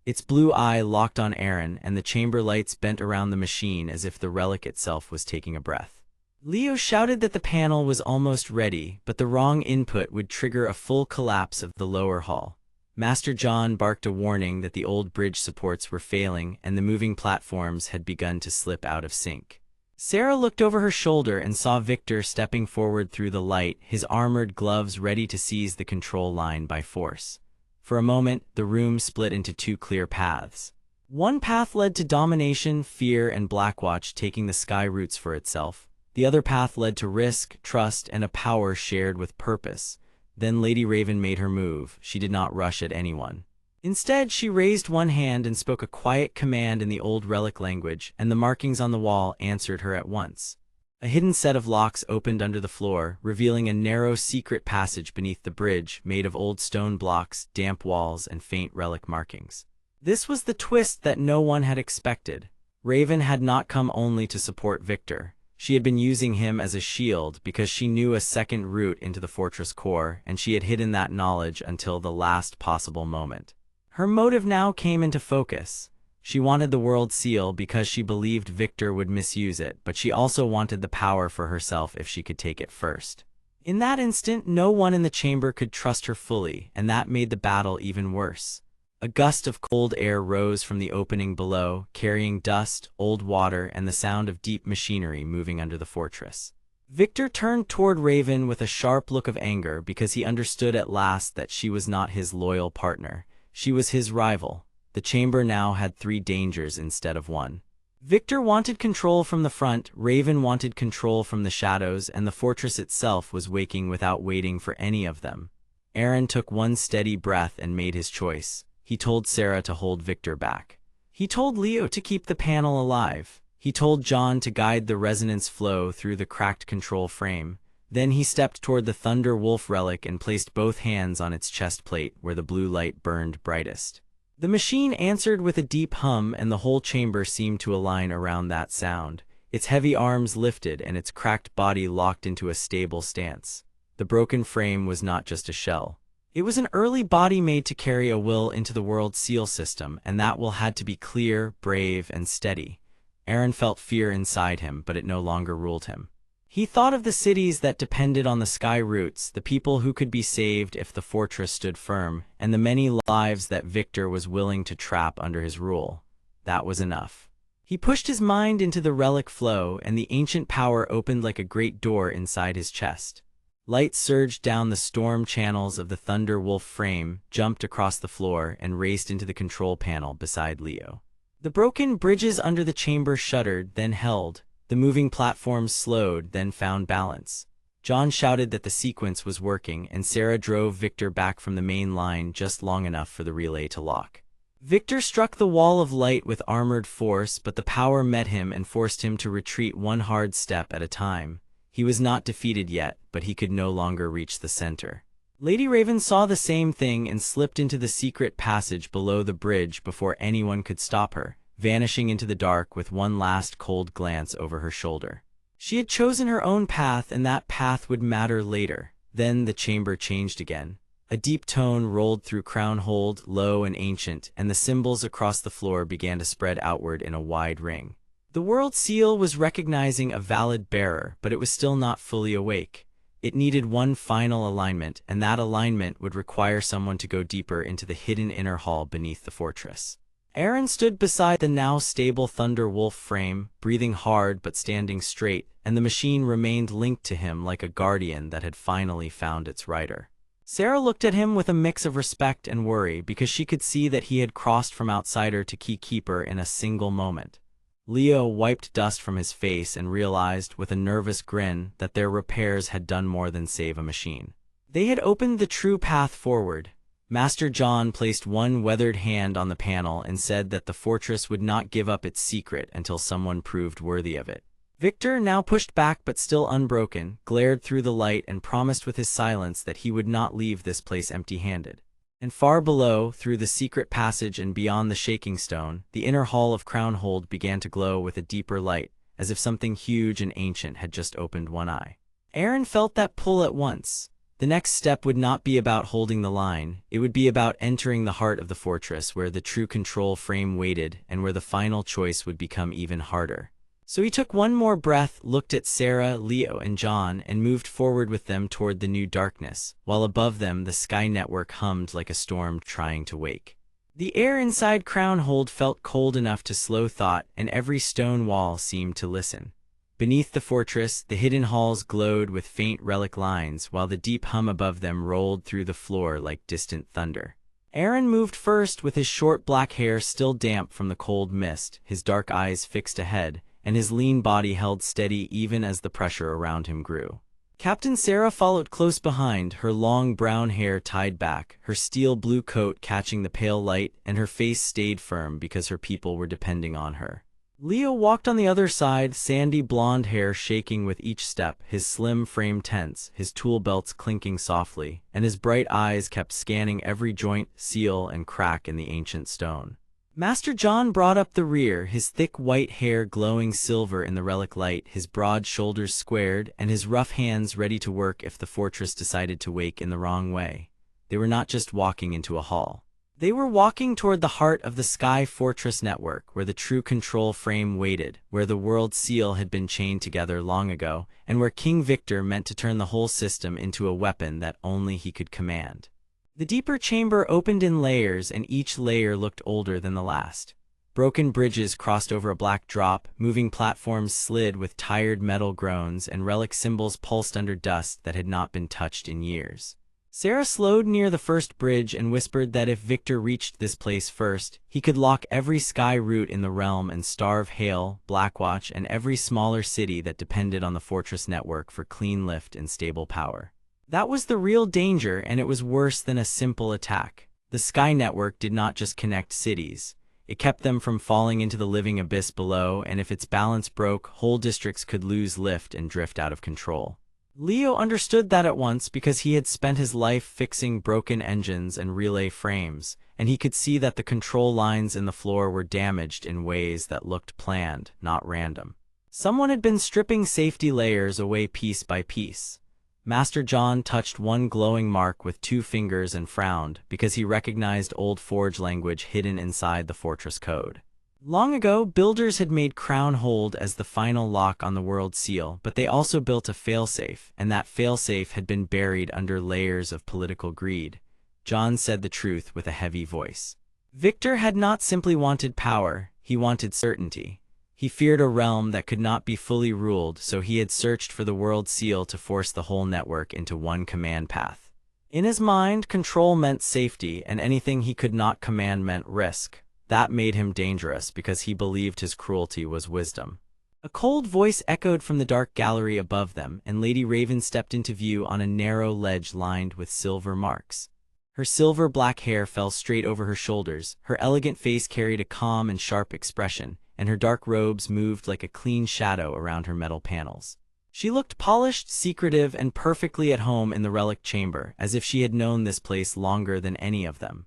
Its blue eye locked on Aren, and the chamber lights bent around the machine as if the relic itself was taking a breath. Leo shouted that the panel was almost ready, but the wrong input would trigger a full collapse of the lower hall. Master John barked a warning that the old bridge supports were failing and the moving platforms had begun to slip out of sync. Sarah looked over her shoulder and saw Victor stepping forward through the light, his armored gloves ready to seize the control line by force. For a moment, the room split into two clear paths. One path led to domination, fear, and Blackwatch taking the sky roots for itself. The other path led to risk, trust, and a power shared with purpose. Then Lady Raven made her move. She did not rush at anyone. Instead, she raised one hand and spoke a quiet command in the old relic language, and the markings on the wall answered her at once. A hidden set of locks opened under the floor, revealing a narrow secret passage beneath the bridge, made of old stone blocks, damp walls, and faint relic markings. This was the twist that no one had expected. Raven had not come only to support Victor. She had been using him as a shield because she knew a second route into the fortress core, and she had hidden that knowledge until the last possible moment. Her motive now came into focus. She wanted the world seal because she believed Victor would misuse it, but she also wanted the power for herself if she could take it first. In that instant, no one in the chamber could trust her fully, and that made the battle even worse. A gust of cold air rose from the opening below, carrying dust, old water, and the sound of deep machinery moving under the fortress. Victor turned toward Raven with a sharp look of anger because he understood at last that she was not his loyal partner. She was his rival. The chamber now had three dangers instead of one. Victor wanted control from the front, Raven wanted control from the shadows, and the fortress itself was waking without waiting for any of them. Aren took one steady breath and made his choice. He told Sarah to hold Victor back. He told Leo to keep the panel alive. He told John to guide the resonance flow through the cracked control frame. Then he stepped toward the Thunder Wolf relic and placed both hands on its chest plate where the blue light burned brightest. The machine answered with a deep hum, and the whole chamber seemed to align around that sound. Its heavy arms lifted and its cracked body locked into a stable stance. The broken frame was not just a shell. It was an early body made to carry a will into the world seal system, and that will had to be clear, brave, and steady. Aren felt fear inside him, but it no longer ruled him. He thought of the cities that depended on the sky roots, the people who could be saved if the fortress stood firm, and the many lives that Victor was willing to trap under his rule. That was enough. He pushed his mind into the relic flow, and the ancient power opened like a great door inside his chest. Light surged down the storm channels of the Thunder Wolf frame, jumped across the floor, and raced into the control panel beside Leo. The broken bridges under the chamber shuddered, then held. The moving platforms slowed, then found balance. John shouted that the sequence was working, and Sarah drove Victor back from the main line just long enough for the relay to lock. Victor struck the wall of light with armored force, but the power met him and forced him to retreat one hard step at a time. He was not defeated yet, but he could no longer reach the center. Lady Raven saw the same thing and slipped into the secret passage below the bridge before anyone could stop her. vanishing into the dark with one last cold glance over her shoulder. She had chosen her own path, and that path would matter later. Then the chamber changed again. A deep tone rolled through Crownhold, low and ancient, and the symbols across the floor began to spread outward in a wide ring. The world seal was recognizing a valid bearer, but it was still not fully awake. It needed one final alignment, and that alignment would require someone to go deeper into the hidden inner hall beneath the fortress. Aren stood beside the now stable Thunder Wolf frame, breathing hard but standing straight, and the machine remained linked to him like a guardian that had finally found its rider. Sarah looked at him with a mix of respect and worry because she could see that he had crossed from outsider to keykeeper in a single moment. Leo wiped dust from his face and realized with a nervous grin that their repairs had done more than save a machine. They had opened the true path forward. Master John placed one weathered hand on the panel and said that the fortress would not give up its secret until someone proved worthy of it. Victor, now pushed back but still unbroken, glared through the light and promised with his silence that he would not leave this place empty-handed. And far below, through the secret passage and beyond the shaking stone, the inner hall of Crownhold began to glow with a deeper light, as if something huge and ancient had just opened one eye. Aren felt that pull at once. The next step would not be about holding the line, it would be about entering the heart of the fortress where the true control frame waited and where the final choice would become even harder. So he took one more breath, looked at Sarah, Leo, and John, and moved forward with them toward the new darkness, while above them the sky network hummed like a storm trying to wake. The air inside Crownhold felt cold enough to slow thought, and every stone wall seemed to listen. Beneath the fortress, the hidden halls glowed with faint relic lines, while the deep hum above them rolled through the floor like distant thunder. Aren moved first, with his short black hair still damp from the cold mist, his dark eyes fixed ahead, and his lean body held steady even as the pressure around him grew. Captain Sarah followed close behind, her long brown hair tied back, her steel blue coat catching the pale light, and her face stayed firm because her people were depending on her. Leo walked on the other side, sandy blonde hair shaking with each step, his slim frame tense, his tool belts clinking softly, and his bright eyes kept scanning every joint, seal, and crack in the ancient stone. Master John brought up the rear, his thick white hair glowing silver in the relic light, his broad shoulders squared, and his rough hands ready to work if the fortress decided to wake in the wrong way. They were not just walking into a hall. They were walking toward the heart of the Sky Fortress network, where the true control frame waited, where the world seal had been chained together long ago, and where King Victor meant to turn the whole system into a weapon that only he could command. The deeper chamber opened in layers, and each layer looked older than the last. Broken bridges crossed over a black drop, moving platforms slid with tired metal groans, and relic symbols pulsed under dust that had not been touched in years. Sarah slowed near the first bridge and whispered that if Victor reached this place first, he could lock every sky route in the realm and starve Hale, Blackwatch, and every smaller city that depended on the fortress network for clean lift and stable power. That was the real danger, and it was worse than a simple attack. The Sky Network did not just connect cities. It kept them from falling into the living abyss below, and if its balance broke, whole districts could lose lift and drift out of control. Leo understood that at once because he had spent his life fixing broken engines and relay frames, and he could see that the control lines in the floor were damaged in ways that looked planned, not random. Someone had been stripping safety layers away piece by piece. Master John touched one glowing mark with 2 fingers and frowned because he recognized old forge language hidden inside the fortress code. Long ago, builders had made Crownhold as the final lock on the world seal, but they also built a failsafe, and that failsafe had been buried under layers of political greed. John said the truth with a heavy voice. Victor had not simply wanted power, he wanted certainty. He feared a realm that could not be fully ruled, so he had searched for the world seal to force the whole network into one command path. In his mind, control meant safety, and anything he could not command meant risk. That made him dangerous because he believed his cruelty was wisdom. A cold voice echoed from the dark gallery above them, and Lady Raven stepped into view on a narrow ledge lined with silver marks. Her silver black hair fell straight over her shoulders, her elegant face carried a calm and sharp expression, and her dark robes moved like a clean shadow around her metal panels. She looked polished, secretive, and perfectly at home in the relic chamber, as if she had known this place longer than any of them.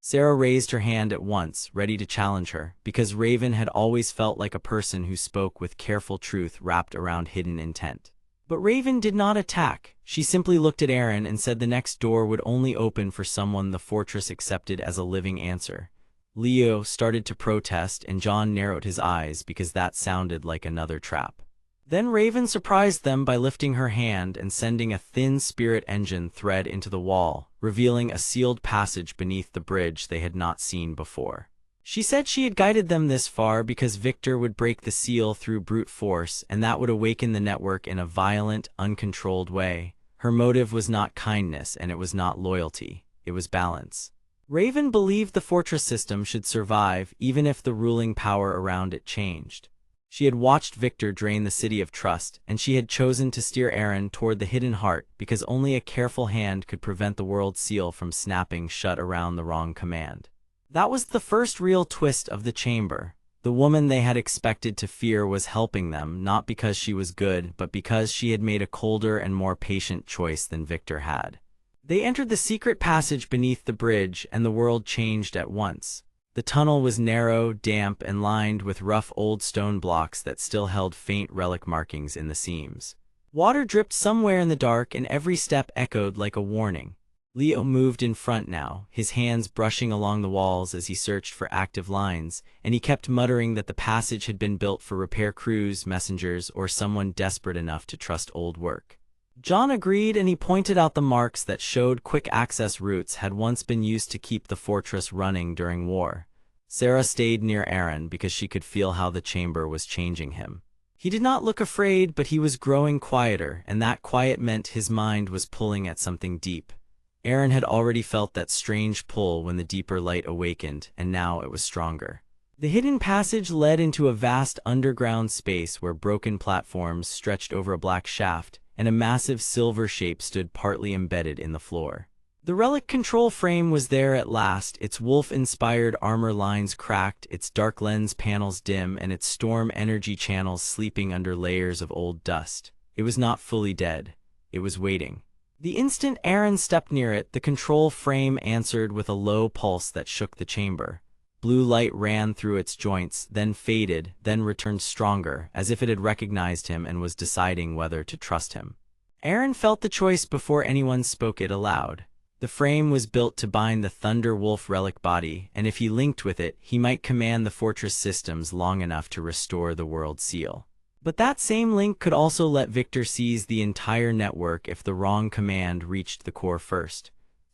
Sarah raised her hand at once, ready to challenge her, because Raven had always felt like a person who spoke with careful truth wrapped around hidden intent. But Raven did not attack. She simply looked at Aren and said the next door would only open for someone the fortress accepted as a living answer. Leo started to protest, and John narrowed his eyes because that sounded like another trap. Then Raven surprised them by lifting her hand and sending a thin spirit engine thread into the wall, revealing a sealed passage beneath the bridge they had not seen before. She said she had guided them this far because Victor would break the seal through brute force, and that would awaken the network in a violent, uncontrolled way. Her motive was not kindness, and it was not loyalty. It was balance. Raven believed the fortress system should survive, even if the ruling power around it changed. She had watched Victor drain the city of trust, and she had chosen to steer Aren toward the hidden heart because only a careful hand could prevent the world seal from snapping shut around the wrong command. That was the first real twist of the chamber. The woman they had expected to fear was helping them, not because she was good, but because she had made a colder and more patient choice than Victor had. They entered the secret passage beneath the bridge, and the world changed at once. The tunnel was narrow, damp, and lined with rough old stone blocks that still held faint relic markings in the seams. Water dripped somewhere in the dark, and every step echoed like a warning. Leo moved in front now, his hands brushing along the walls as he searched for active lines, and he kept muttering that the passage had been built for repair crews, messengers, or someone desperate enough to trust old work. John agreed, and he pointed out the marks that showed quick access routes had once been used to keep the fortress running during war. Sarah stayed near Aren because she could feel how the chamber was changing him. He did not look afraid, but he was growing quieter, and that quiet meant his mind was pulling at something deep. Aren had already felt that strange pull when the deeper light awakened, and now it was stronger. The hidden passage led into a vast underground space where broken platforms stretched over a black shaft, and a massive silver shape stood partly embedded in the floor. The relic control frame was there at last, its wolf-inspired armor lines cracked, its dark lens panels dim, and its storm energy channels sleeping under layers of old dust. It was not fully dead. It was waiting. The instant Aren stepped near it, the control frame answered with a low pulse that shook the chamber. Blue light ran through its joints, then faded, then returned stronger, as if it had recognized him and was deciding whether to trust him. Aren felt the choice before anyone spoke it aloud. The frame was built to bind the Thunder Wolf relic body, and if he linked with it, he might command the fortress systems long enough to restore the world seal. But that same link could also let Victor seize the entire network if the wrong command reached the core first.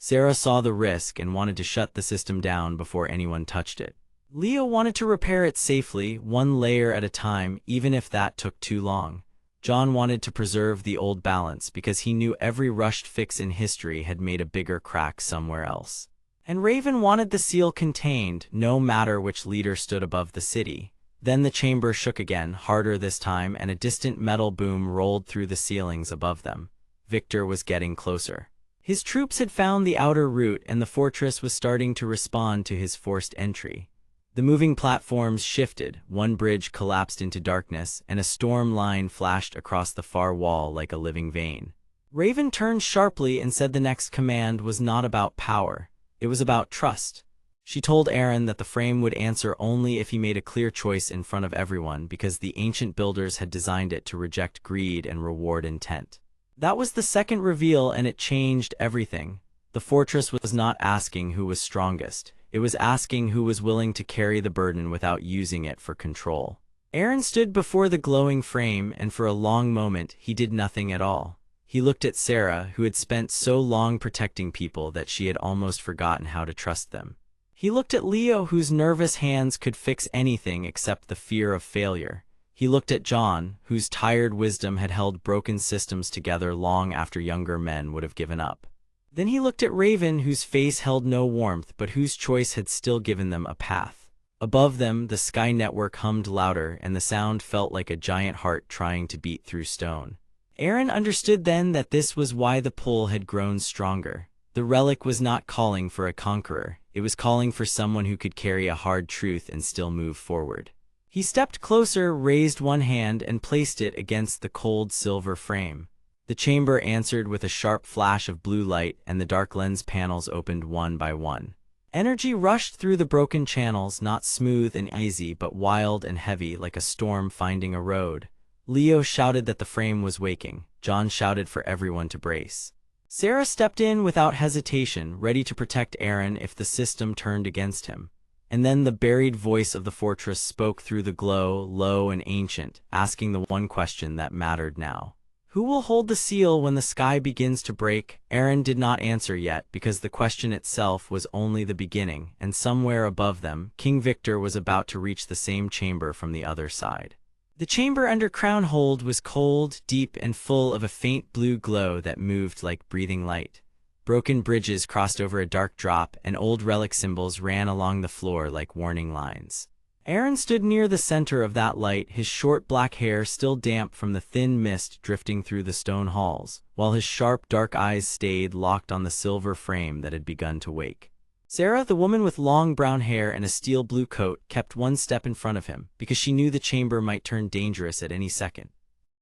Sarah saw the risk and wanted to shut the system down before anyone touched it. Leo wanted to repair it safely, one layer at a time, even if that took too long. John wanted to preserve the old balance because he knew every rushed fix in history had made a bigger crack somewhere else. And Raven wanted the seal contained, no matter which leader stood above the city. Then the chamber shook again, harder this time, and a distant metal boom rolled through the ceilings above them. Victor was getting closer. His troops had found the outer route, and the fortress was starting to respond to his forced entry. The moving platforms shifted, one bridge collapsed into darkness, and a storm line flashed across the far wall like a living vein. Raven turned sharply and said the next command was not about power. It was about trust. She told Aren that the frame would answer only if he made a clear choice in front of everyone because the ancient builders had designed it to reject greed and reward intent. That was the second reveal, and it changed everything. The fortress was not asking who was strongest. It was asking who was willing to carry the burden without using it for control. Aren stood before the glowing frame, and for a long moment he did nothing at all. He looked at Sarah, who had spent so long protecting people that she had almost forgotten how to trust them. He looked at Leo, whose nervous hands could fix anything except the fear of failure. He looked at John, whose tired wisdom had held broken systems together long after younger men would have given up. Then he looked at Raven, whose face held no warmth but whose choice had still given them a path. Above them, the sky network hummed louder, and the sound felt like a giant heart trying to beat through stone. Aren understood then that this was why the pull had grown stronger. The relic was not calling for a conqueror. It was calling for someone who could carry a hard truth and still move forward. He stepped closer, raised one hand, and placed it against the cold silver frame. The chamber answered with a sharp flash of blue light, and the dark lens panels opened one by one. Energy rushed through the broken channels, not smooth and easy, but wild and heavy, like a storm finding a road. Leo shouted that the frame was waking. John shouted for everyone to brace. Sarah stepped in without hesitation, ready to protect Aren if the system turned against him. And then the buried voice of the fortress spoke through the glow, low and ancient, asking the one question that mattered now. Who will hold the seal when the sky begins to break? Aren did not answer yet, because the question itself was only the beginning, and somewhere above them, King Victor was about to reach the same chamber from the other side. The chamber under Crown Hold was cold, deep, and full of a faint blue glow that moved like breathing light. Broken bridges crossed over a dark drop, and old relic symbols ran along the floor like warning lines. Aren stood near the center of that light, his short black hair still damp from the thin mist drifting through the stone halls, while his sharp dark eyes stayed locked on the silver frame that had begun to wake. Sarah, the woman with long brown hair and a steel blue coat, kept one step in front of him, because she knew the chamber might turn dangerous at any second.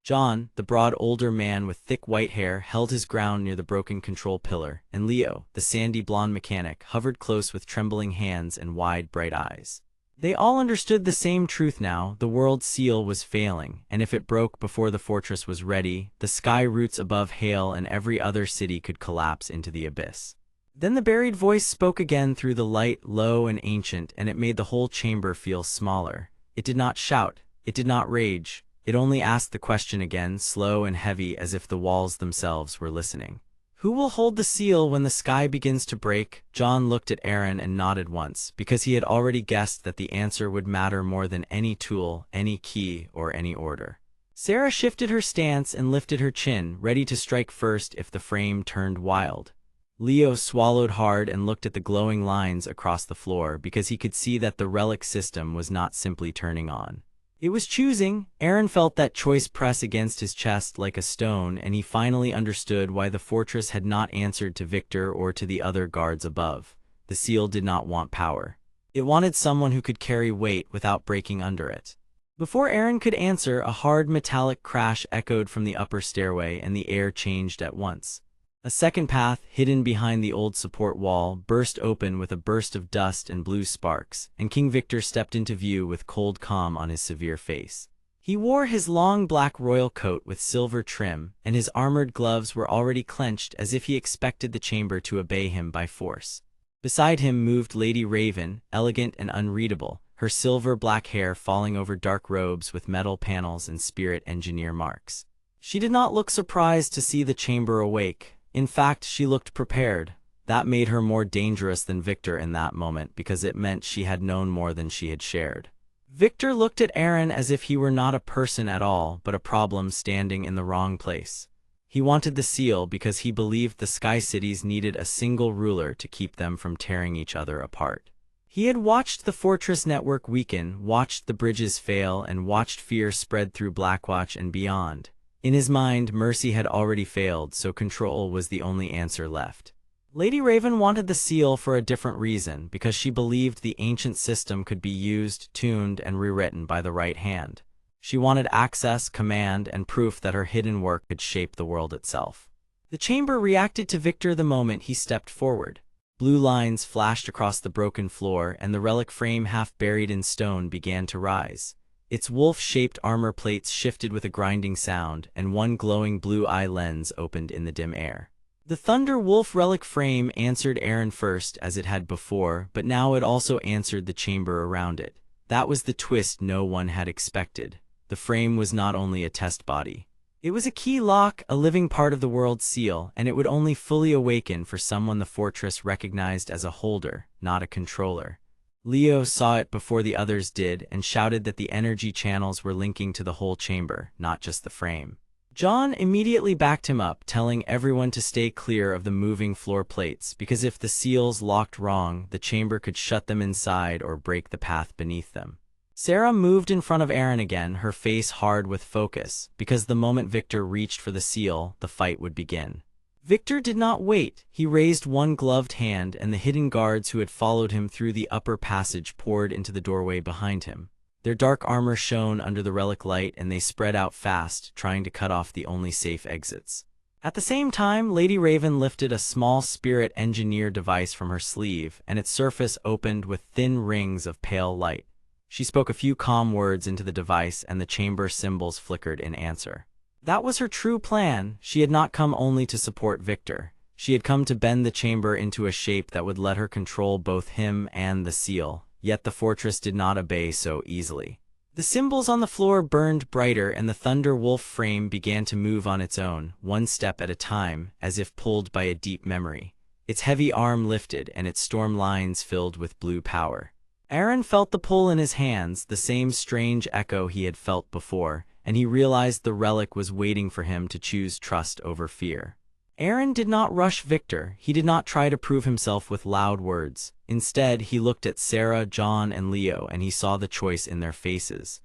John, the broad older man with thick white hair, held his ground near the broken control pillar, and Leo, the sandy blonde mechanic, hovered close with trembling hands and wide bright eyes. They all understood the same truth now: the world seal was failing, and if it broke before the fortress was ready, the sky roots above Hale and every other city could collapse into the abyss. Then the buried voice spoke again through the light, low and ancient, and it made the whole chamber feel smaller. It did not shout, it did not rage, it only asked the question again, slow and heavy, as if the walls themselves were listening. Who will hold the seal when the sky begins to break? John looked at Aren and nodded once, because he had already guessed that the answer would matter more than any tool, any key, or any order. Sarah shifted her stance and lifted her chin, ready to strike first if the frame turned wild. Leo swallowed hard and looked at the glowing lines across the floor, because he could see that the relic system was not simply turning on. It was choosing. Aren felt that choice press against his chest like a stone, and he finally understood why the fortress had not answered to Victor or to the other guards above. The seal did not want power. It wanted someone who could carry weight without breaking under it. Before Aren could answer, a hard metallic crash echoed from the upper stairway, and the air changed at once. A second path, hidden behind the old support wall, burst open with a burst of dust and blue sparks, and King Victor stepped into view with cold calm on his severe face. He wore his long black royal coat with silver trim, and his armored gloves were already clenched, as if he expected the chamber to obey him by force. Beside him moved Lady Raven, elegant and unreadable, her silver black hair falling over dark robes with metal panels and spirit engineer marks. She did not look surprised to see the chamber awake. In fact, she looked prepared. That made her more dangerous than Victor in that moment, because it meant she had known more than she had shared. Victor looked at Aren as if he were not a person at all, but a problem standing in the wrong place. He wanted the seal because he believed the Sky Cities needed a single ruler to keep them from tearing each other apart. He had watched the fortress network weaken, watched the bridges fail, and watched fear spread through Blackwatch and beyond. In his mind, mercy had already failed, so control was the only answer left. Lady Raven wanted the seal for a different reason, because she believed the ancient system could be used, tuned, and rewritten by the right hand. She wanted access, command, and proof that her hidden work could shape the world itself. The chamber reacted to Victor the moment he stepped forward. Blue lines flashed across the broken floor, and the relic frame, half buried in stone, began to rise. Its wolf-shaped armor plates shifted with a grinding sound, and one glowing blue eye lens opened in the dim air. The Thunder Wolf relic frame answered Aren first, as it had before, but now it also answered the chamber around it. That was the twist no one had expected. The frame was not only a test body. It was a key lock, a living part of the world's seal, and it would only fully awaken for someone the fortress recognized as a holder, not a controller. Leo saw it before the others did and shouted that the energy channels were linking to the whole chamber, not just the frame. John immediately backed him up, telling everyone to stay clear of the moving floor plates, because if the seals locked wrong, the chamber could shut them inside or break the path beneath them. Sarah moved in front of Aren again, her face hard with focus, because the moment Victor reached for the seal, the fight would begin. Victor did not wait. He raised one gloved hand, and the hidden guards who had followed him through the upper passage poured into the doorway behind him. Their dark armor shone under the relic light, and they spread out fast, trying to cut off the only safe exits. At the same time, Lady Raven lifted a small spirit engineer device from her sleeve, and its surface opened with thin rings of pale light. She spoke a few calm words into the device, and the chamber symbols flickered in answer. That was her true plan. She had not come only to support Victor. She had come to bend the chamber into a shape that would let her control both him and the seal. Yet the fortress did not obey so easily. The symbols on the floor burned brighter, and the Thunder Wolf frame began to move on its own, one step at a time, as if pulled by a deep memory. Its heavy arm lifted, and its storm lines filled with blue power. Aren felt the pull in his hands, the same strange echo he had felt before, and he realized the relic was waiting for him to choose trust over fear. Aren did not rush Victor. He did not try to prove himself with loud words. Instead, he looked at Sarah, John, and Leo, and he saw the choice in their faces.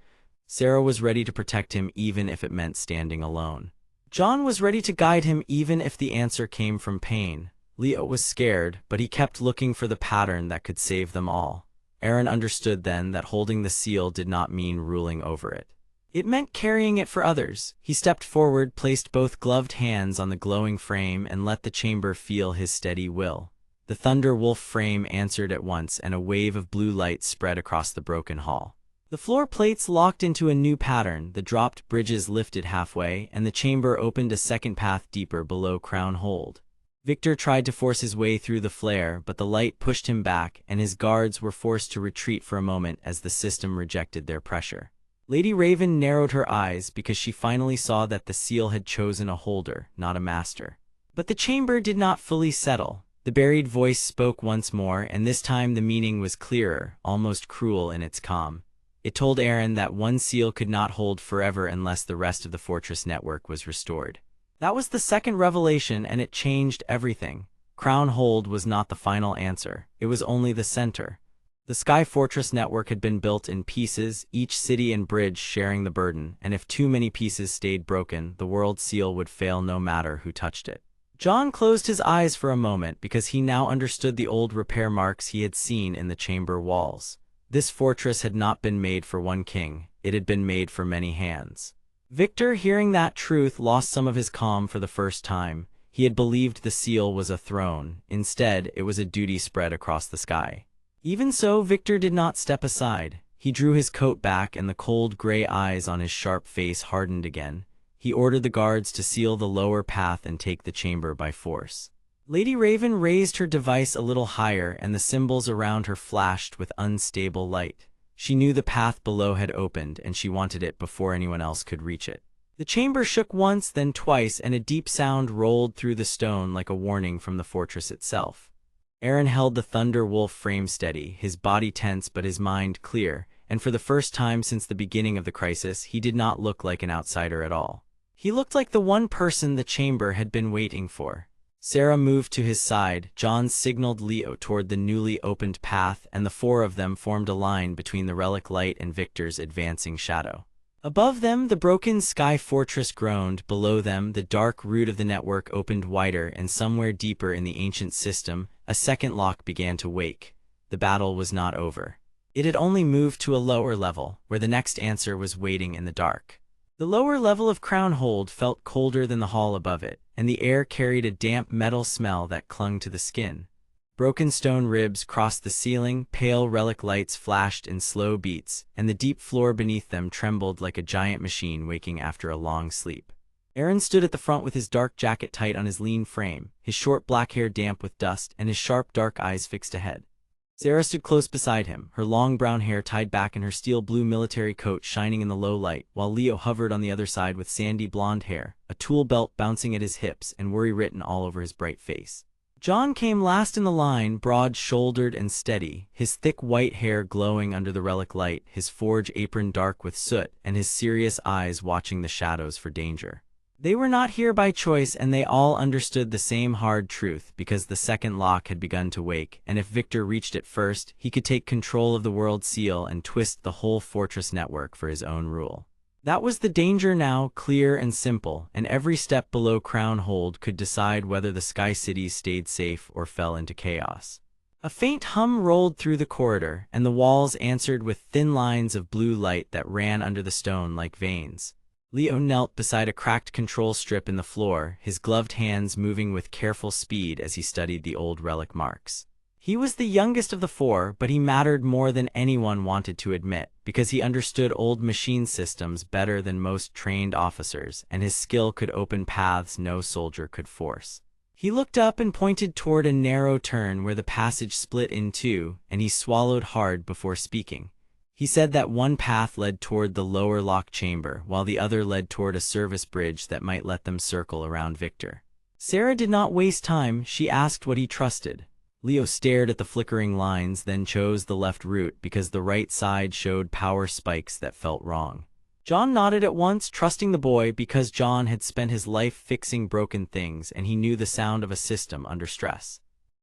Sarah was ready to protect him even if it meant standing alone. John was ready to guide him even if the answer came from pain. Leo was scared, but he kept looking for the pattern that could save them all. Aren understood then that holding the seal did not mean ruling over it. It meant carrying it for others. He stepped forward, placed both gloved hands on the glowing frame, and let the chamber feel his steady will. The Thunder Wolf frame answered at once, and a wave of blue light spread across the broken hall. The floor plates locked into a new pattern, the dropped bridges lifted halfway, and the chamber opened a second path deeper below Crown Hold. Victor tried to force his way through the flare, but the light pushed him back, and his guards were forced to retreat for a moment as the system rejected their pressure. Lady Raven narrowed her eyes because she finally saw that the seal had chosen a holder, not a master. But the chamber did not fully settle. The buried voice spoke once more, and this time the meaning was clearer, almost cruel in its calm. It told Aren that one seal could not hold forever unless the rest of the fortress network was restored. That was the second revelation, and it changed everything. Crown Hold was not the final answer. It was only the center. The Sky Fortress network had been built in pieces, each city and bridge sharing the burden, and if too many pieces stayed broken, the world seal would fail no matter who touched it. John closed his eyes for a moment because he now understood the old repair marks he had seen in the chamber walls. This fortress had not been made for one king, it had been made for many hands. Victor, hearing that truth, lost some of his calm for the first time. He had believed the seal was a throne. Instead, it was a duty spread across the sky. Even so, Victor did not step aside. He drew his coat back, and the cold gray eyes on his sharp face hardened again. He ordered the guards to seal the lower path and take the chamber by force. Lady Raven raised her device a little higher, and the symbols around her flashed with unstable light. She knew the path below had opened, and she wanted it before anyone else could reach it. The chamber shook once, then twice, and a deep sound rolled through the stone like a warning from the fortress itself. Aren held the Thunder Wolf frame steady, his body tense but his mind clear, and for the first time since the beginning of the crisis, he did not look like an outsider at all. He looked like the one person the chamber had been waiting for. Sarah moved to his side, John signaled Leo toward the newly opened path, and the four of them formed a line between the relic light and Victor's advancing shadow. Above them, the broken Sky Fortress groaned. Below them, the dark root of the network opened wider, and somewhere deeper in the ancient system, a second lock began to wake. The battle was not over. It had only moved to a lower level, where the next answer was waiting in the dark. The lower level of Crown Hold felt colder than the hall above it, and the air carried a damp metal smell that clung to the skin. Broken stone ribs crossed the ceiling, pale relic lights flashed in slow beats, and the deep floor beneath them trembled like a giant machine waking after a long sleep. Aren stood at the front with his dark jacket tight on his lean frame, his short black hair damp with dust, and his sharp dark eyes fixed ahead. Sarah stood close beside him, her long brown hair tied back and her steel blue military coat shining in the low light, while Leo hovered on the other side with sandy blonde hair, a tool belt bouncing at his hips, and worry written all over his bright face. John came last in the line, broad-shouldered and steady, his thick white hair glowing under the relic light, his forge apron dark with soot, and his serious eyes watching the shadows for danger. They were not here by choice, and they all understood the same hard truth, because the second lock had begun to wake, and if Victor reached it first, he could take control of the world seal and twist the whole fortress network for his own rule. That was the danger now, clear and simple, and every step below Crown Hold could decide whether the Sky Cities stayed safe or fell into chaos. A faint hum rolled through the corridor, and the walls answered with thin lines of blue light that ran under the stone like veins. Leo knelt beside a cracked control strip in the floor, his gloved hands moving with careful speed as he studied the old relic marks. He was the youngest of the four, but he mattered more than anyone wanted to admit, because he understood old machine systems better than most trained officers, and his skill could open paths no soldier could force. He looked up and pointed toward a narrow turn where the passage split in two, and he swallowed hard before speaking. He said that one path led toward the lower lock chamber, while the other led toward a service bridge that might let them circle around Victor. Sarah did not waste time. She asked what he trusted. Leo stared at the flickering lines, then chose the left route because the right side showed power spikes that felt wrong. John nodded at once, trusting the boy because John had spent his life fixing broken things and he knew the sound of a system under stress.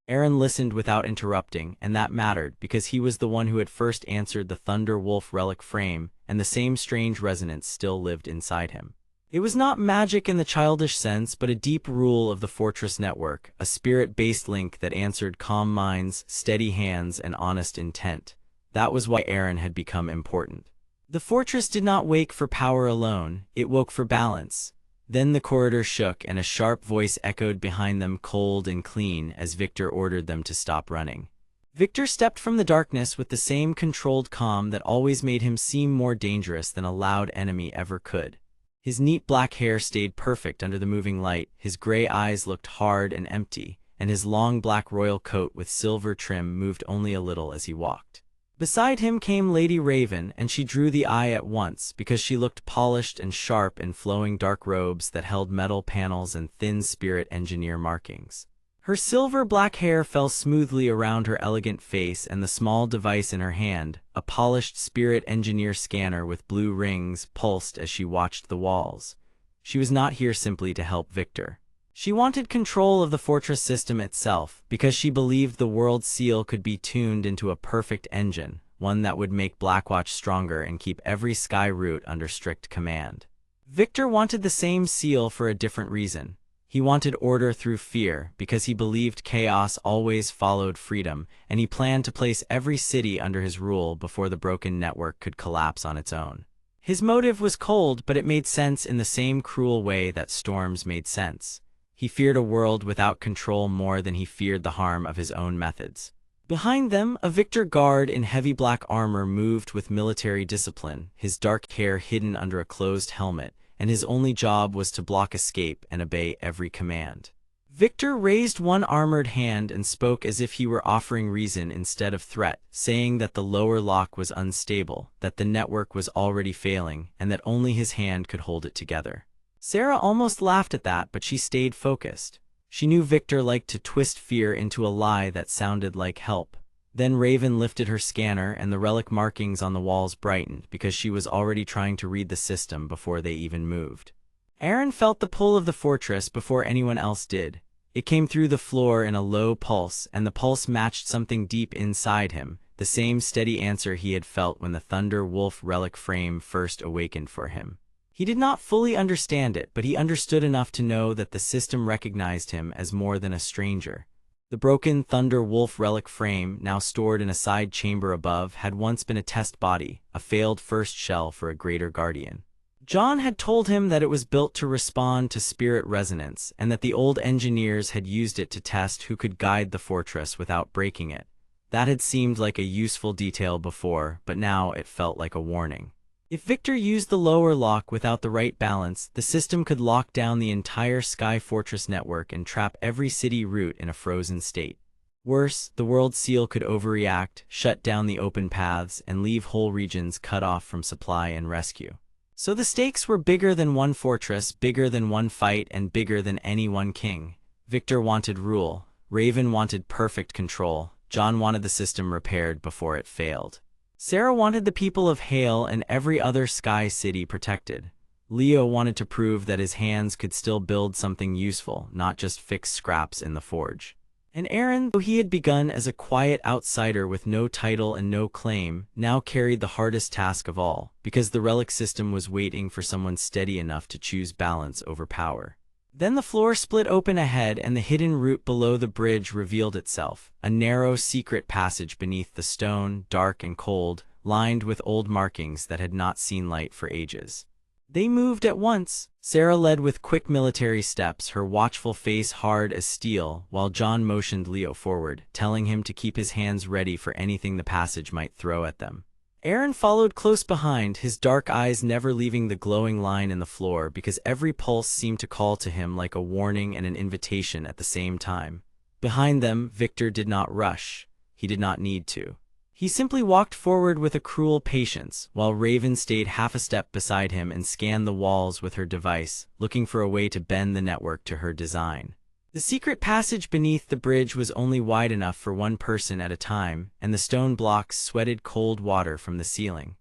Aren listened without interrupting, and that mattered because he was the one who had first answered the Thunder Wolf relic frame, and the same strange resonance still lived inside him. It was not magic in the childish sense, but a deep rule of the Fortress network, a spirit-based link that answered calm minds, steady hands, and honest intent. That was why Aren had become important. The fortress did not wake for power alone, it woke for balance. Then the corridor shook and a sharp voice echoed behind them, cold and clean, as Victor ordered them to stop running. Victor stepped from the darkness with the same controlled calm that always made him seem more dangerous than a loud enemy ever could. His neat black hair stayed perfect under the moving light, his gray eyes looked hard and empty, and his long black royal coat with silver trim moved only a little as he walked. Beside him came Lady Raven, and she drew the eye at once because she looked polished and sharp in flowing dark robes that held metal panels and thin spirit engineer markings. Her silver-black hair fell smoothly around her elegant face, and the small device in her hand, a polished spirit engineer scanner with blue rings, pulsed as she watched the walls. She was not here simply to help Victor. She wanted control of the fortress system itself, because she believed the world seal could be tuned into a perfect engine, one that would make Blackwatch stronger and keep every sky route under strict command. Victor wanted the same seal for a different reason. He wanted order through fear, because he believed chaos always followed freedom, and he planned to place every city under his rule before the broken network could collapse on its own. His motive was cold, but it made sense in the same cruel way that storms made sense. He feared a world without control more than he feared the harm of his own methods. Behind them, a Victor guard in heavy black armor moved with military discipline, his dark hair hidden under a closed helmet, and his only job was to block escape and obey every command. Victor raised one armored hand and spoke as if he were offering reason instead of threat, saying that the lower lock was unstable, that the network was already failing, and that only his hand could hold it together. Sarah almost laughed at that, but she stayed focused. She knew Victor liked to twist fear into a lie that sounded like help. Then Raven lifted her scanner and the relic markings on the walls brightened because she was already trying to read the system before they even moved. Aren felt the pull of the fortress before anyone else did. It came through the floor in a low pulse, and the pulse matched something deep inside him, the same steady answer he had felt when the Thunder Wolf relic frame first awakened for him. He did not fully understand it, but he understood enough to know that the system recognized him as more than a stranger. The broken Thunder Wolf relic frame, now stored in a side chamber above, had once been a test body, a failed first shell for a greater guardian. John had told him that it was built to respond to spirit resonance, and that the old engineers had used it to test who could guide the fortress without breaking it. That had seemed like a useful detail before, but now it felt like a warning. If Victor used the lower lock without the right balance, the system could lock down the entire Sky Fortress network and trap every city route in a frozen state. Worse, the World Seal could overreact, shut down the open paths, and leave whole regions cut off from supply and rescue. So the stakes were bigger than one fortress, bigger than one fight, and bigger than any one king. Victor wanted rule, Raven wanted perfect control, John wanted the system repaired before it failed. Sarah wanted the people of Hale and every other sky city protected. Leo wanted to prove that his hands could still build something useful, not just fix scraps in the forge. And Aren, though he had begun as a quiet outsider with no title and no claim, now carried the hardest task of all, because the relic system was waiting for someone steady enough to choose balance over power. Then the floor split open ahead and the hidden route below the bridge revealed itself, a narrow, secret passage beneath the stone, dark and cold, lined with old markings that had not seen light for ages. They moved at once. Sarah led with quick military steps, her watchful face hard as steel, while John motioned Leo forward, telling him to keep his hands ready for anything the passage might throw at them. Aren followed close behind, his dark eyes never leaving the glowing line in the floor because every pulse seemed to call to him like a warning and an invitation at the same time. Behind them, Victor did not rush. He did not need to. He simply walked forward with a cruel patience, while Raven stayed half a step beside him and scanned the walls with her device, looking for a way to bend the network to her design. The secret passage beneath the bridge was only wide enough for one person at a time, and the stone blocks sweated cold water from the ceiling.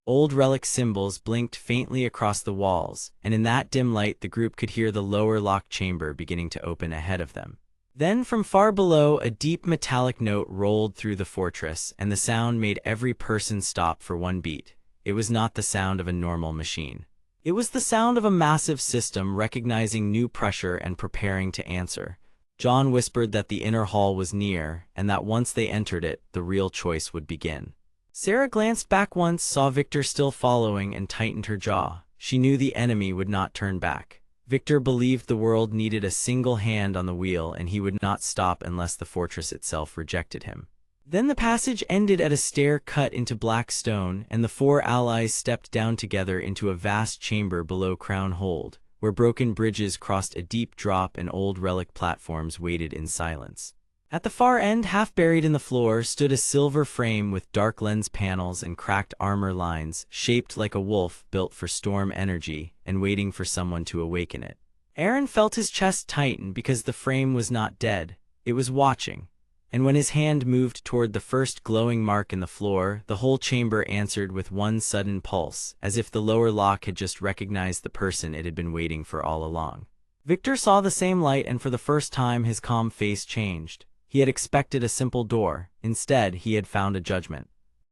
Old relic symbols blinked faintly across the walls, and in that dim light the group could hear the lower locked chamber beginning to open ahead of them. Then from far below, a deep metallic note rolled through the fortress, and the sound made every person stop for one beat. It was not the sound of a normal machine. It was the sound of a massive system recognizing new pressure and preparing to answer. John whispered that the inner hall was near, and that once they entered it, the real choice would begin. Sarah glanced back once, saw Victor still following, and tightened her jaw. She knew the enemy would not turn back. Victor believed the world needed a single hand on the wheel, and he would not stop unless the fortress itself rejected him. Then the passage ended at a stair cut into black stone, and the four allies stepped down together into a vast chamber below Crown Hold, where broken bridges crossed a deep drop and old relic platforms waited in silence. At the far end, half buried in the floor, stood a silver frame with dark lens panels and cracked armor lines, shaped like a wolf built for storm energy and waiting for someone to awaken it. Aren felt his chest tighten because the frame was not dead, it was watching. And when his hand moved toward the first glowing mark in the floor, the whole chamber answered with one sudden pulse, as if the lower lock had just recognized the person it had been waiting for all along. Victor saw the same light, and for the first time his calm face changed. He had expected a simple door. Instead, he had found a judgment.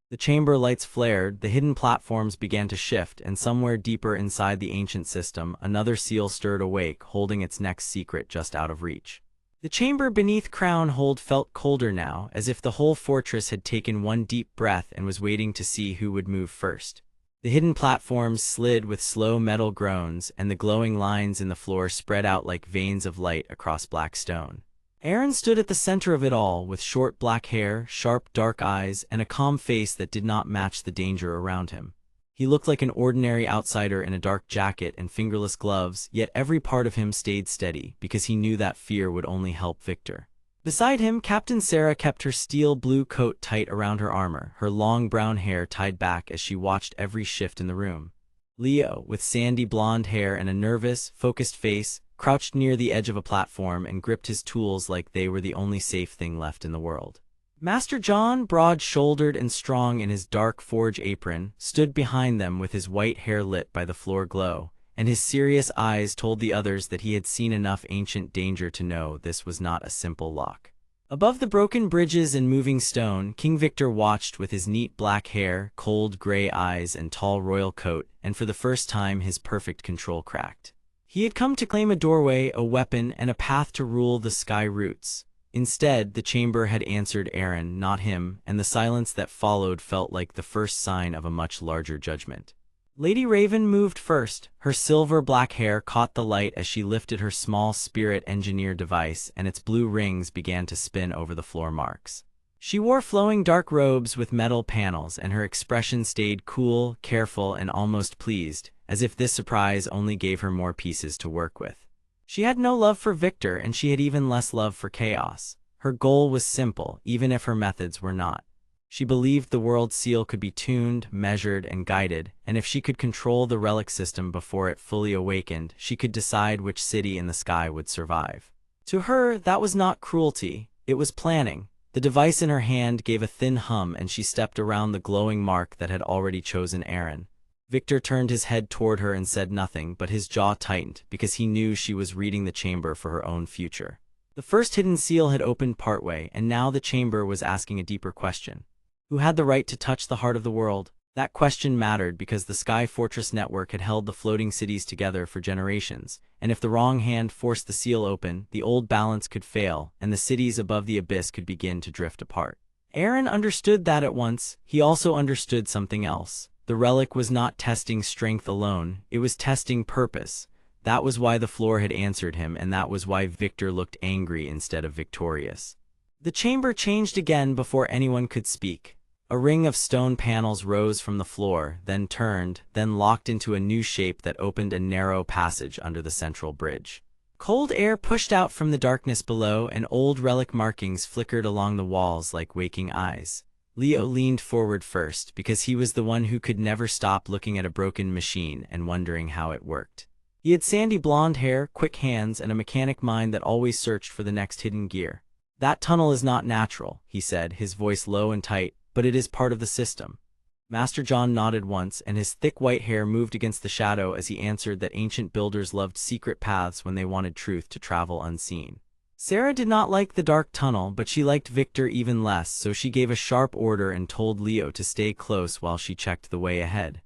The chamber lights flared, the hidden platforms began to shift, and somewhere deeper inside the ancient system, another seal stirred awake, holding its next secret just out of reach. The chamber beneath Crown Hold felt colder now, as if the whole fortress had taken one deep breath and was waiting to see who would move first. The hidden platforms slid with slow metal groans, and the glowing lines in the floor spread out like veins of light across black stone. Aren stood at the center of it all, with short black hair, sharp dark eyes, and a calm face that did not match the danger around him. He looked like an ordinary outsider in a dark jacket and fingerless gloves, yet every part of him stayed steady, because he knew that fear would only help Victor. Beside him, Captain Sarah kept her steel blue coat tight around her armor, her long brown hair tied back as she watched every shift in the room. Leo, with sandy blonde hair and a nervous, focused face, crouched near the edge of a platform and gripped his tools like they were the only safe thing left in the world. Master John, broad-shouldered and strong in his dark forge apron, stood behind them with his white hair lit by the floor glow, and his serious eyes told the others that he had seen enough ancient danger to know this was not a simple lock. Above the broken bridges and moving stone, King Victor watched with his neat black hair, cold gray eyes, and tall royal coat, and for the first time his perfect control cracked. He had come to claim a doorway, a weapon, and a path to rule the sky roots. Instead, the chamber had answered Aren, not him, and the silence that followed felt like the first sign of a much larger judgment. Lady Raven moved first. Her silver black hair caught the light as she lifted her small spirit engineer device, and its blue rings began to spin over the floor marks. She wore flowing dark robes with metal panels, and her expression stayed cool, careful, and almost pleased, as if this surprise only gave her more pieces to work with. She had no love for Victor, and she had even less love for chaos. Her goal was simple, even if her methods were not. She believed the world seal could be tuned, measured, and guided, and if she could control the relic system before it fully awakened, she could decide which city in the sky would survive. To her, that was not cruelty, it was planning. The device in her hand gave a thin hum, and she stepped around the glowing mark that had already chosen Aren. Victor turned his head toward her and said nothing, but his jaw tightened, because he knew she was reading the chamber for her own future. The first hidden seal had opened partway, and now the chamber was asking a deeper question. Who had the right to touch the heart of the world? That question mattered because the Sky Fortress network had held the floating cities together for generations, and if the wrong hand forced the seal open, the old balance could fail, and the cities above the abyss could begin to drift apart. Aren understood that at once. He also understood something else. The relic was not testing strength alone, it was testing purpose. That was why the floor had answered him, and that was why Victor looked angry instead of victorious. The chamber changed again before anyone could speak. A ring of stone panels rose from the floor, then turned, then locked into a new shape that opened a narrow passage under the central bridge. Cold air pushed out from the darkness below, and old relic markings flickered along the walls like waking eyes. Leo leaned forward first, because he was the one who could never stop looking at a broken machine and wondering how it worked. He had sandy blonde hair, quick hands, and a mechanic mind that always searched for the next hidden gear. "That tunnel is not natural," he said, his voice low and tight, "but it is part of the system." Master John nodded once, and his thick white hair moved against the shadow as he answered that ancient builders loved secret paths when they wanted truth to travel unseen. Sarah did not like the dark tunnel, but she liked Victor even less, so she gave a sharp order and told Leo to stay close while she checked the way ahead.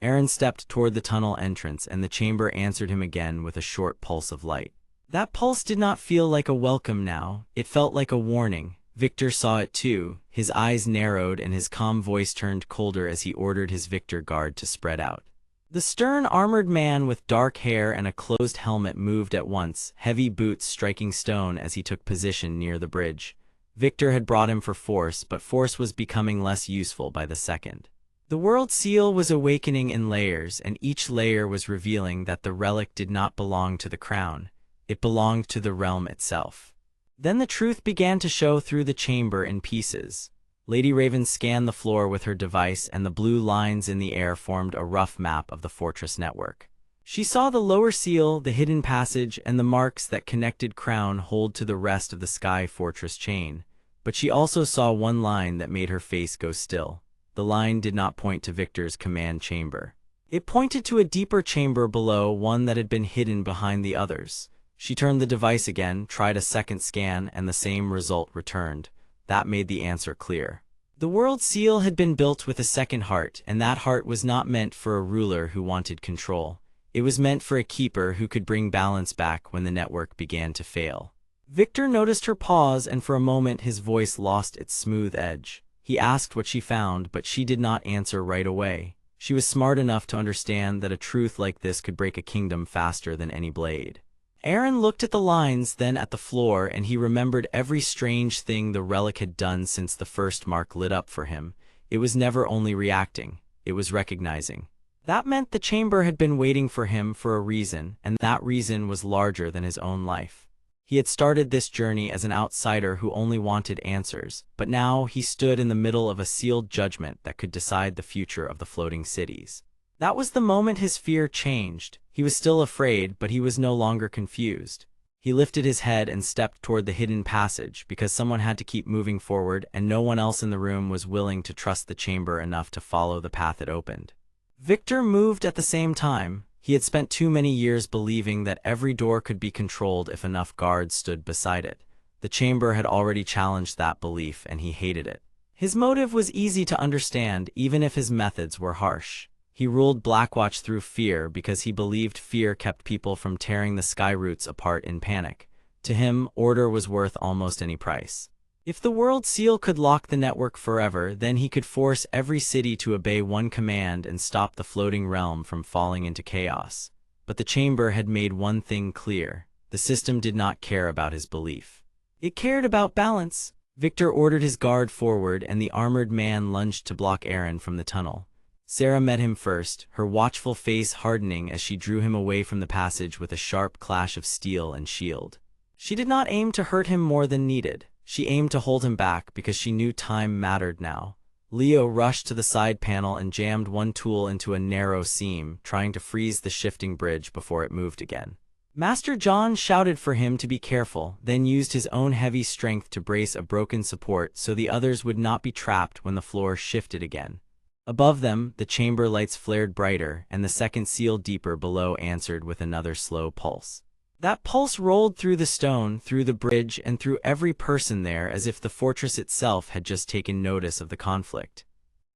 Aren stepped toward the tunnel entrance, and the chamber answered him again with a short pulse of light. That pulse did not feel like a welcome now, it felt like a warning. Victor saw it too. His eyes narrowed and his calm voice turned colder as he ordered his Victor guard to spread out. The stern, armored man with dark hair and a closed helmet moved at once, heavy boots striking stone as he took position near the bridge. Victor had brought him for force, but force was becoming less useful by the second. The world seal was awakening in layers, and each layer was revealing that the relic did not belong to the crown. It belonged to the realm itself. Then the truth began to show through the chamber in pieces. Lady Raven scanned the floor with her device, and the blue lines in the air formed a rough map of the fortress network. She saw the lower seal, the hidden passage, and the marks that connected Crown Hold to the rest of the Sky Fortress chain. But she also saw one line that made her face go still. The line did not point to Victor's command chamber. It pointed to a deeper chamber below, one that had been hidden behind the others. She turned the device again, tried a second scan, and the same result returned. That made the answer clear. The world seal had been built with a second heart, and that heart was not meant for a ruler who wanted control. It was meant for a keeper who could bring balance back when the network began to fail. Victor noticed her pause, and for a moment his voice lost its smooth edge. He asked what she found, but she did not answer right away. She was smart enough to understand that a truth like this could break a kingdom faster than any blade. Aren looked at the lines, then at the floor, and he remembered every strange thing the relic had done since the first mark lit up for him. It was never only reacting, it was recognizing. That meant the chamber had been waiting for him for a reason, and that reason was larger than his own life. He had started this journey as an outsider who only wanted answers, but now he stood in the middle of a sealed judgment that could decide the future of the floating cities. That was the moment his fear changed. He was still afraid, but he was no longer confused. He lifted his head and stepped toward the hidden passage, because someone had to keep moving forward, and no one else in the room was willing to trust the chamber enough to follow the path it opened. Victor moved at the same time. He had spent too many years believing that every door could be controlled if enough guards stood beside it. The chamber had already challenged that belief, and he hated it. His motive was easy to understand, even if his methods were harsh. He ruled Blackwatch through fear because he believed fear kept people from tearing the sky roots apart in panic. To him, order was worth almost any price. If the world seal could lock the network forever, then he could force every city to obey one command and stop the floating realm from falling into chaos. But the chamber had made one thing clear. The system did not care about his belief. It cared about balance. Victor ordered his guard forward, and the armored man lunged to block Aren from the tunnel. Sarah met him first, her watchful face hardening as she drew him away from the passage with a sharp clash of steel and shield. She did not aim to hurt him more than needed. She aimed to hold him back because she knew time mattered now. Leo rushed to the side panel and jammed one tool into a narrow seam, trying to freeze the shifting bridge before it moved again. Master John shouted for him to be careful, then used his own heavy strength to brace a broken support so the others would not be trapped when the floor shifted again. Above them, the chamber lights flared brighter, and the second seal deeper below answered with another slow pulse. That pulse rolled through the stone, through the bridge, and through every person there, as if the fortress itself had just taken notice of the conflict.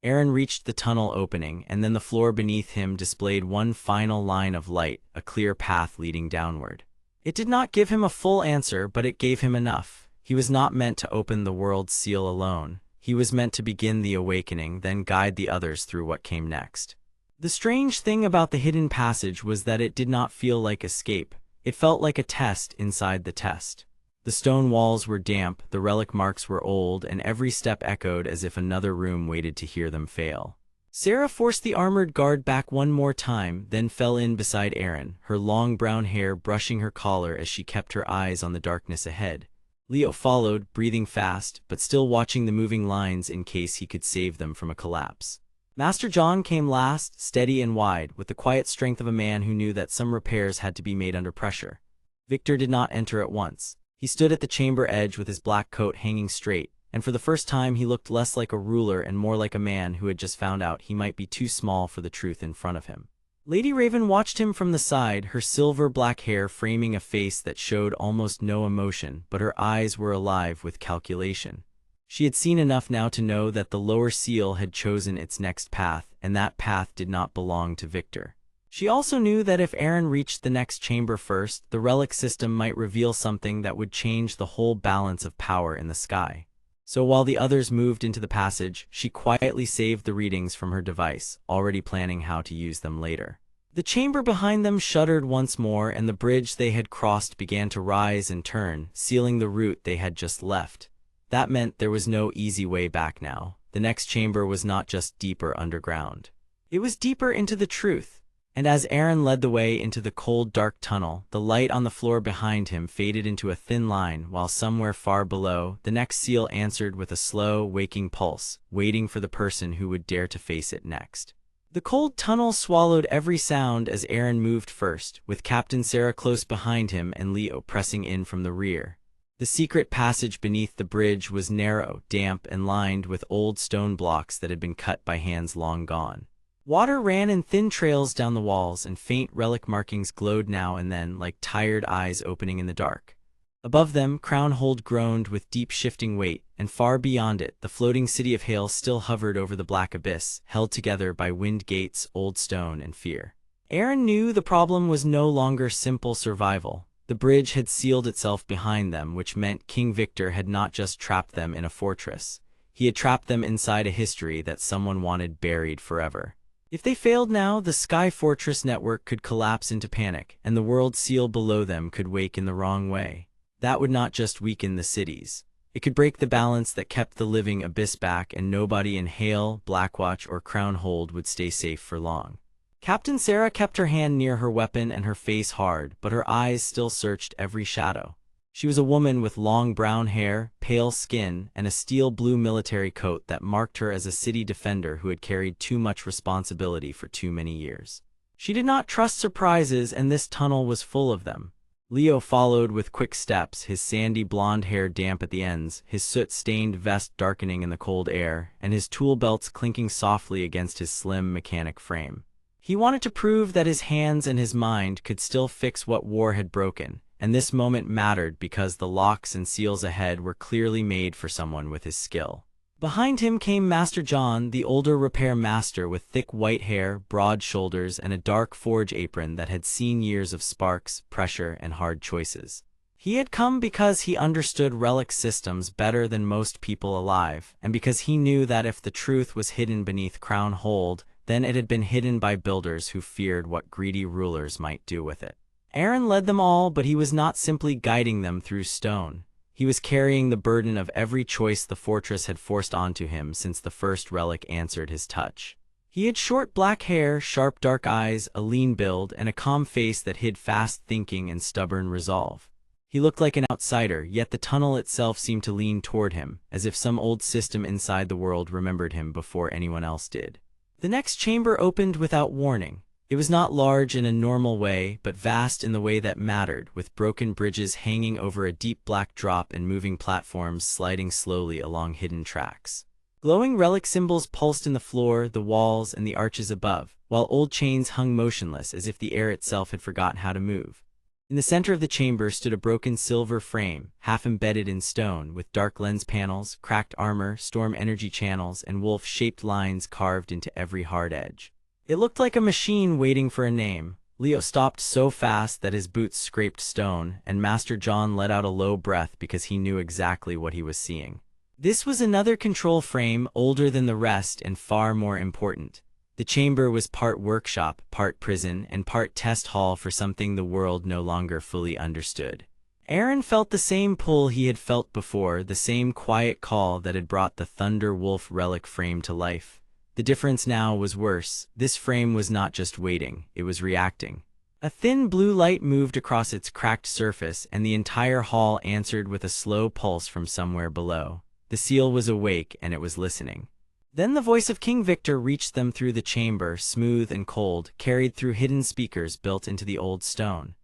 Aren reached the tunnel opening, and then the floor beneath him displayed one final line of light, a clear path leading downward. It did not give him a full answer, but it gave him enough. He was not meant to open the world's seal alone. He was meant to begin the awakening, then guide the others through what came next. The strange thing about the hidden passage was that it did not feel like escape. It felt like a test inside the test. The stone walls were damp, the relic marks were old, and every step echoed as if another room waited to hear them fail. Sarah forced the armored guard back one more time, then fell in beside Aren, her long brown hair brushing her collar as she kept her eyes on the darkness ahead. Leo followed, breathing fast, but still watching the moving lines in case he could save them from a collapse. Master John came last, steady and wide, with the quiet strength of a man who knew that some repairs had to be made under pressure. Victor did not enter at once. He stood at the chamber edge with his black coat hanging straight, and for the first time he looked less like a ruler and more like a man who had just found out he might be too small for the truth in front of him. Lady Raven watched him from the side, her silver-black hair framing a face that showed almost no emotion, but her eyes were alive with calculation. She had seen enough now to know that the lower seal had chosen its next path, and that path did not belong to Victor. She also knew that if Aren reached the next chamber first, the relic system might reveal something that would change the whole balance of power in the sky. So while the others moved into the passage, she quietly saved the readings from her device, already planning how to use them later. The chamber behind them shuddered once more, and the bridge they had crossed began to rise and turn, sealing the route they had just left. That meant there was no easy way back now. The next chamber was not just deeper underground. It was deeper into the truth. And as Aren led the way into the cold, dark tunnel, the light on the floor behind him faded into a thin line, while somewhere far below, the next seal answered with a slow, waking pulse, waiting for the person who would dare to face it next. The cold tunnel swallowed every sound as Aren moved first, with Captain Sarah close behind him and Leo pressing in from the rear. The secret passage beneath the bridge was narrow, damp, and lined with old stone blocks that had been cut by hands long gone. Water ran in thin trails down the walls, and faint relic markings glowed now and then like tired eyes opening in the dark. Above them, Crownhold groaned with deep shifting weight, and far beyond it, the floating city of Hale still hovered over the black abyss, held together by wind gates, old stone, and fear. Aren knew the problem was no longer simple survival. The bridge had sealed itself behind them, which meant King Victor had not just trapped them in a fortress. He had trapped them inside a history that someone wanted buried forever. If they failed now, the Sky Fortress network could collapse into panic, and the world seal below them could wake in the wrong way. That would not just weaken the cities. It could break the balance that kept the living abyss back, and nobody in Hale, Blackwatch, or Crownhold would stay safe for long. Captain Sarah kept her hand near her weapon and her face hard, but her eyes still searched every shadow. She was a woman with long brown hair, pale skin, and a steel-blue military coat that marked her as a city defender who had carried too much responsibility for too many years. She did not trust surprises, and this tunnel was full of them. Leo followed with quick steps, his sandy blonde hair damp at the ends, his soot-stained vest darkening in the cold air, and his tool belts clinking softly against his slim mechanic frame. He wanted to prove that his hands and his mind could still fix what war had broken, and this moment mattered because the locks and seals ahead were clearly made for someone with his skill. Behind him came Master John, the older repair master with thick white hair, broad shoulders, and a dark forge apron that had seen years of sparks, pressure, and hard choices. He had come because he understood relic systems better than most people alive, and because he knew that if the truth was hidden beneath Crownhold, then it had been hidden by builders who feared what greedy rulers might do with it. Aren led them all, but he was not simply guiding them through stone. He was carrying the burden of every choice the fortress had forced onto him since the first relic answered his touch. He had short black hair, sharp dark eyes, a lean build, and a calm face that hid fast thinking and stubborn resolve. He looked like an outsider, yet the tunnel itself seemed to lean toward him, as if some old system inside the world remembered him before anyone else did. The next chamber opened without warning. It was not large in a normal way, but vast in the way that mattered, with broken bridges hanging over a deep black drop and moving platforms sliding slowly along hidden tracks. Glowing relic symbols pulsed in the floor, the walls, and the arches above, while old chains hung motionless as if the air itself had forgotten how to move. In the center of the chamber stood a broken silver frame, half embedded in stone, with dark lens panels, cracked armor, storm energy channels, and wolf-shaped lines carved into every hard edge. It looked like a machine waiting for a name. Leo stopped so fast that his boots scraped stone, and Master John let out a low breath because he knew exactly what he was seeing. This was another control frame, older than the rest and far more important. The chamber was part workshop, part prison, and part test hall for something the world no longer fully understood. Aren felt the same pull he had felt before, the same quiet call that had brought the Thunder Wolf relic frame to life. The difference now was worse. This frame was not just waiting, it was reacting. A thin blue light moved across its cracked surface, and the entire hall answered with a slow pulse from somewhere below. The seal was awake, and it was listening. Then the voice of King Victor reached them through the chamber, smooth and cold, carried through hidden speakers built into the old stone.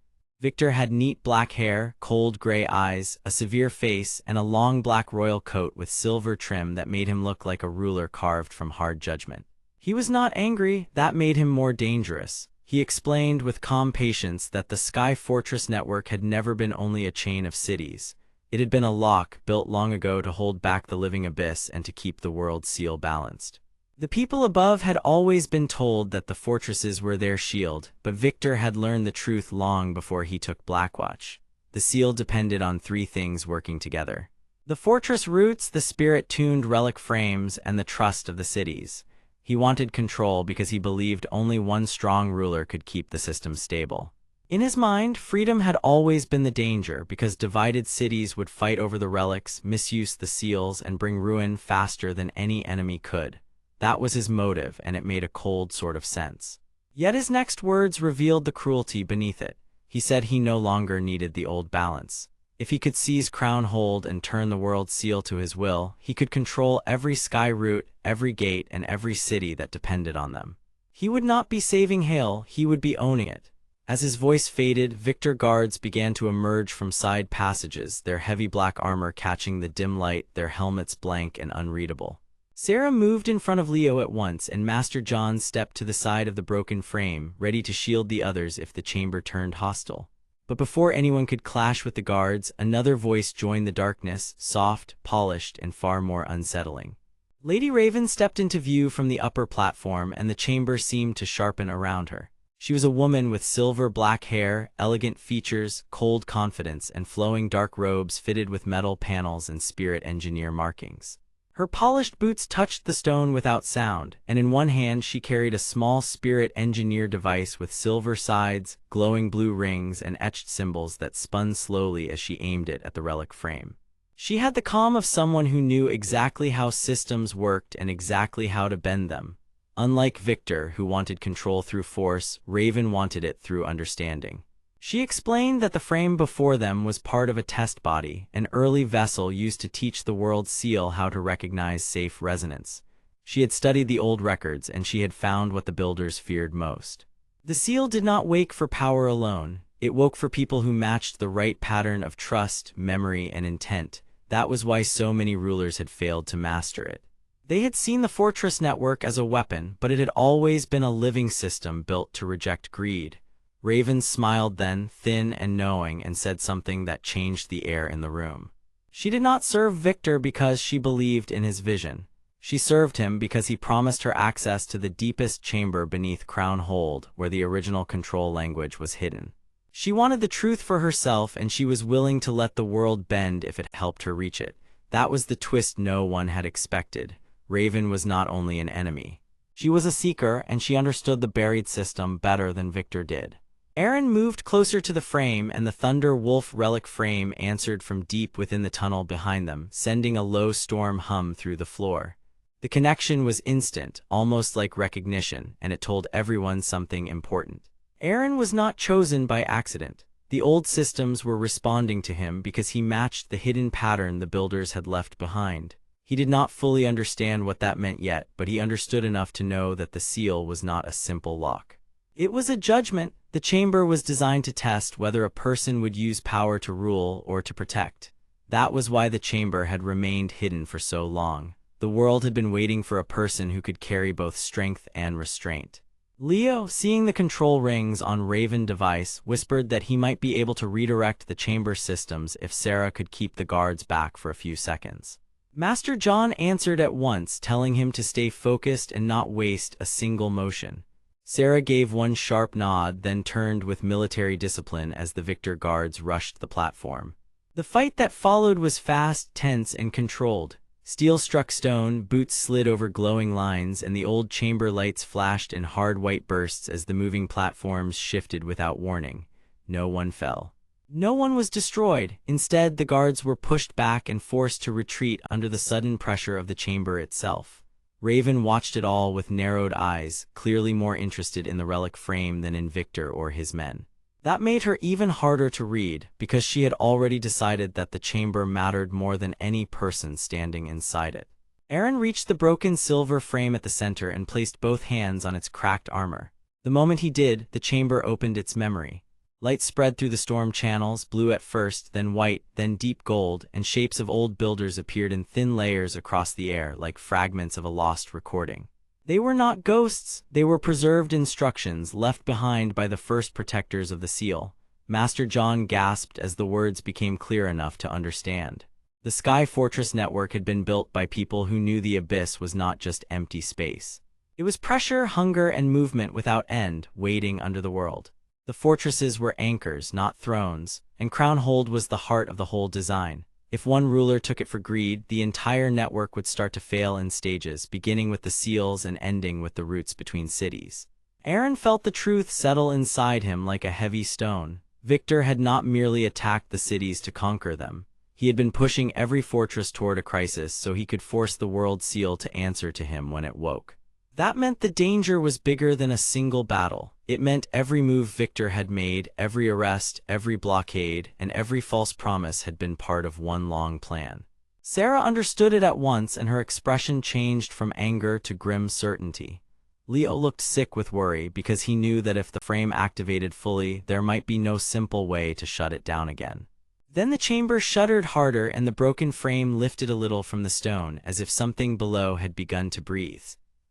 Victor had neat black hair, cold gray eyes, a severe face, and a long black royal coat with silver trim that made him look like a ruler carved from hard judgment. He was not angry, that made him more dangerous. He explained with calm patience that the Sky Fortress network had never been only a chain of cities. It had been a lock built long ago to hold back the living abyss and to keep the world's seal balanced. The people above had always been told that the fortresses were their shield, but Victor had learned the truth long before he took Blackwatch. The seal depended on three things working together: the fortress roots, the spirit-tuned relic frames, and the trust of the cities. He wanted control because he believed only one strong ruler could keep the system stable. In his mind, freedom had always been the danger, because divided cities would fight over the relics, misuse the seals, and bring ruin faster than any enemy could. That was his motive, and it made a cold sort of sense. Yet his next words revealed the cruelty beneath it. He said he no longer needed the old balance. If he could seize Crown Hold and turn the world's seal to his will, he could control every sky route, every gate, and every city that depended on them. He would not be saving Hale, he would be owning it. As his voice faded, Victor guards began to emerge from side passages, their heavy black armor catching the dim light, their helmets blank and unreadable. Sarah moved in front of Leo at once, and Master John stepped to the side of the broken frame, ready to shield the others if the chamber turned hostile. But before anyone could clash with the guards, another voice joined the darkness, soft, polished, and far more unsettling. Lady Raven stepped into view from the upper platform, and the chamber seemed to sharpen around her. She was a woman with silver black hair, elegant features, cold confidence, and flowing dark robes fitted with metal panels and spirit engineer markings. Her polished boots touched the stone without sound, and in one hand she carried a small spirit engineer device with silver sides, glowing blue rings, and etched symbols that spun slowly as she aimed it at the relic frame. She had the calm of someone who knew exactly how systems worked and exactly how to bend them. Unlike Victor, who wanted control through force, Raven wanted it through understanding. She explained that the frame before them was part of a test body, an early vessel used to teach the world's seal how to recognize safe resonance. She had studied the old records, and she had found what the builders feared most. The seal did not wake for power alone. It woke for people who matched the right pattern of trust, memory, and intent. That was why so many rulers had failed to master it. They had seen the fortress network as a weapon, but it had always been a living system built to reject greed. Raven smiled then, thin and knowing, and said something that changed the air in the room. She did not serve Victor because she believed in his vision. She served him because he promised her access to the deepest chamber beneath Crown Hold, where the original control language was hidden. She wanted the truth for herself, and she was willing to let the world bend if it helped her reach it. That was the twist no one had expected. Raven was not only an enemy. She was a seeker, and she understood the buried system better than Victor did. Aren moved closer to the frame, and the Thunder Wolf relic frame answered from deep within the tunnel behind them, sending a low storm hum through the floor. The connection was instant, almost like recognition, and it told everyone something important. Aren was not chosen by accident. The old systems were responding to him because he matched the hidden pattern the builders had left behind. He did not fully understand what that meant yet, but he understood enough to know that the seal was not a simple lock. It was a judgment. The chamber was designed to test whether a person would use power to rule or to protect. That was why the chamber had remained hidden for so long. The world had been waiting for a person who could carry both strength and restraint. Leo, seeing the control rings on Raven's device, whispered that he might be able to redirect the chamber systems if Sarah could keep the guards back for a few seconds. Master John answered at once, telling him to stay focused and not waste a single motion. Sarah gave one sharp nod, then turned with military discipline as the Victor guards rushed the platform. The fight that followed was fast, tense, and controlled. Steel struck stone, boots slid over glowing lines, and the old chamber lights flashed in hard white bursts as the moving platforms shifted without warning. No one fell. No one was destroyed. Instead, the guards were pushed back and forced to retreat under the sudden pressure of the chamber itself. Raven watched it all with narrowed eyes, clearly more interested in the relic frame than in Victor or his men. That made her even harder to read, because she had already decided that the chamber mattered more than any person standing inside it. Aren reached the broken silver frame at the center and placed both hands on its cracked armor. The moment he did, the chamber opened its memory. Light spread through the storm channels, blue at first, then white, then deep gold, and shapes of old builders appeared in thin layers across the air like fragments of a lost recording. They were not ghosts, they were preserved instructions left behind by the first protectors of the seal. Master John gasped as the words became clear enough to understand. The Sky Fortress network had been built by people who knew the abyss was not just empty space. It was pressure, hunger, and movement without end, waiting under the world. The fortresses were anchors, not thrones, and Crownhold was the heart of the whole design. If one ruler took it for greed, the entire network would start to fail in stages, beginning with the seals and ending with the routes between cities. Aren felt the truth settle inside him like a heavy stone. Victor had not merely attacked the cities to conquer them. He had been pushing every fortress toward a crisis so he could force the world seal to answer to him when it woke. That meant the danger was bigger than a single battle. It meant every move Victor had made, every arrest, every blockade, and every false promise had been part of one long plan. Sarah understood it at once, and her expression changed from anger to grim certainty. Leo looked sick with worry because he knew that if the frame activated fully, there might be no simple way to shut it down again. Then the chamber shuddered harder and the broken frame lifted a little from the stone, as if something below had begun to breathe.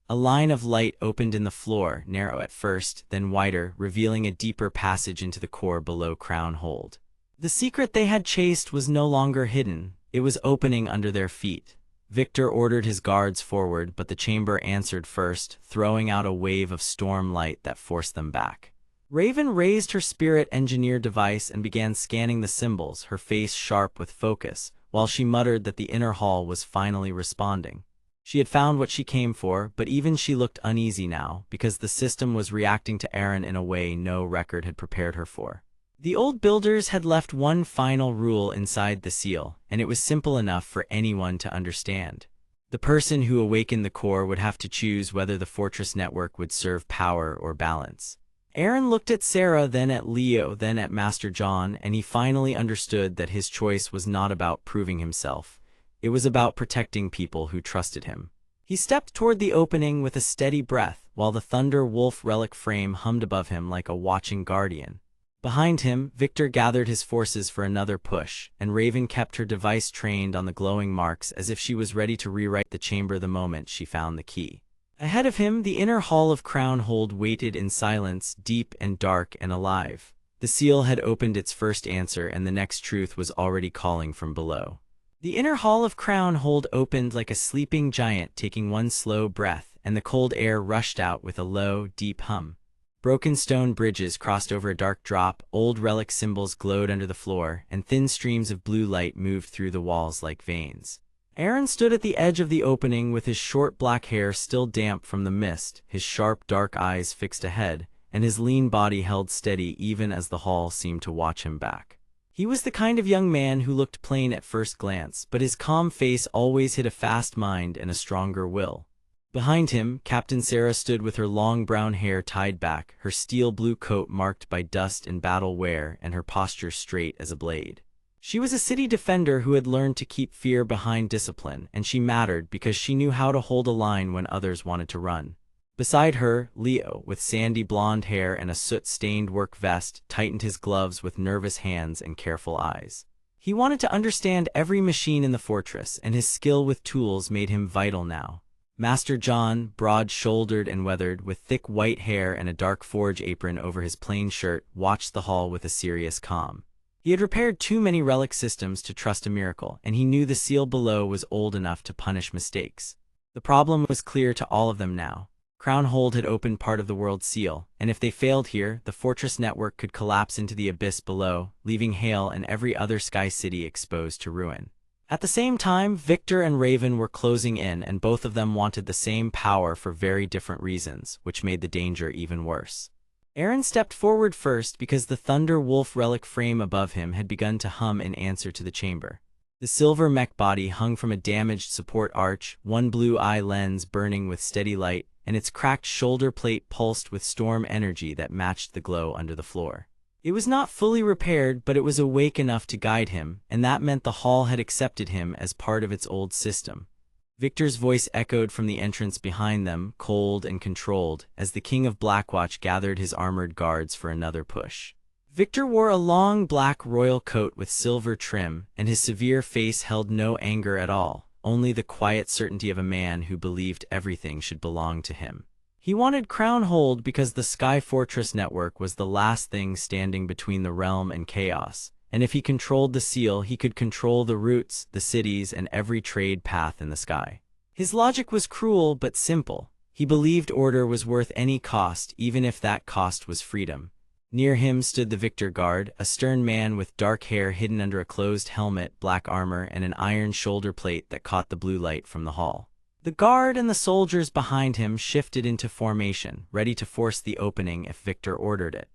A line of light opened in the floor, narrow at first, then wider, revealing a deeper passage into the core below Crownhold. The secret they had chased was no longer hidden. It was opening under their feet. Victor ordered his guards forward, but the chamber answered first, throwing out a wave of storm light that forced them back. Raven raised her spirit engineer device and began scanning the symbols, her face sharp with focus, while she muttered that the inner hall was finally responding. She had found what she came for, but even she looked uneasy now, because the system was reacting to Aren in a way no record had prepared her for. The old builders had left one final rule inside the seal, and it was simple enough for anyone to understand. The person who awakened the core would have to choose whether the fortress network would serve power or balance. Aren looked at Sarah, then at Leo, then at Master John, and he finally understood that his choice was not about proving himself. It was about protecting people who trusted him. He stepped toward the opening with a steady breath, while the Thunder Wolf relic frame hummed above him like a watching guardian. Behind him, Victor gathered his forces for another push, and Raven kept her device trained on the glowing marks as if she was ready to rewrite the chamber the moment she found the key. Ahead of him, the inner hall of Crownhold waited in silence, deep and dark and alive. The seal had opened its first answer, and the next truth was already calling from below. The inner hall of Crownhold opened like a sleeping giant taking one slow breath, and the cold air rushed out with a low, deep hum. Broken stone bridges crossed over a dark drop, old relic symbols glowed under the floor, and thin streams of blue light moved through the walls like veins. Aren stood at the edge of the opening with his short black hair still damp from the mist, his sharp dark eyes fixed ahead, and his lean body held steady even as the hall seemed to watch him back. He was the kind of young man who looked plain at first glance, but his calm face always hid a fast mind and a stronger will. Behind him, Captain Sarah stood with her long brown hair tied back, her steel blue coat marked by dust and battle wear, and her posture straight as a blade. She was a city defender who had learned to keep fear behind discipline, and she mattered because she knew how to hold a line when others wanted to run. Beside her, Leo, with sandy blonde hair and a soot-stained work vest, tightened his gloves with nervous hands and careful eyes. He wanted to understand every machine in the fortress, and his skill with tools made him vital now. Master John, broad-shouldered and weathered, with thick white hair and a dark forge apron over his plain shirt, watched the hall with a serious calm. He had repaired too many relic systems to trust a miracle, and he knew the seal below was old enough to punish mistakes. The problem was clear to all of them now. Crownhold had opened part of the world seal, and if they failed here, the fortress network could collapse into the abyss below, leaving Hale and every other sky city exposed to ruin. At the same time, Victor and Raven were closing in, and both of them wanted the same power for very different reasons, which made the danger even worse. Aren stepped forward first because the Thunder Wolf relic frame above him had begun to hum in answer to the chamber. The silver mech body hung from a damaged support arch, one blue eye lens burning with steady light, and its cracked shoulder plate pulsed with storm energy that matched the glow under the floor. It was not fully repaired, but it was awake enough to guide him, and that meant the hall had accepted him as part of its old system. Victor's voice echoed from the entrance behind them, cold and controlled, as the King of Blackwatch gathered his armored guards for another push. Victor wore a long black royal coat with silver trim, and his severe face held no anger at all, only the quiet certainty of a man who believed everything should belong to him. He wanted Crown Hold because the Sky Fortress network was the last thing standing between the realm and chaos, and if he controlled the seal, he could control the routes, the cities, and every trade path in the sky. His logic was cruel but simple. He believed order was worth any cost, even if that cost was freedom. Near him stood the Victor Guard, a stern man with dark hair hidden under a closed helmet, black armor, and an iron shoulder plate that caught the blue light from the hall. The guard and the soldiers behind him shifted into formation, ready to force the opening if Victor ordered it.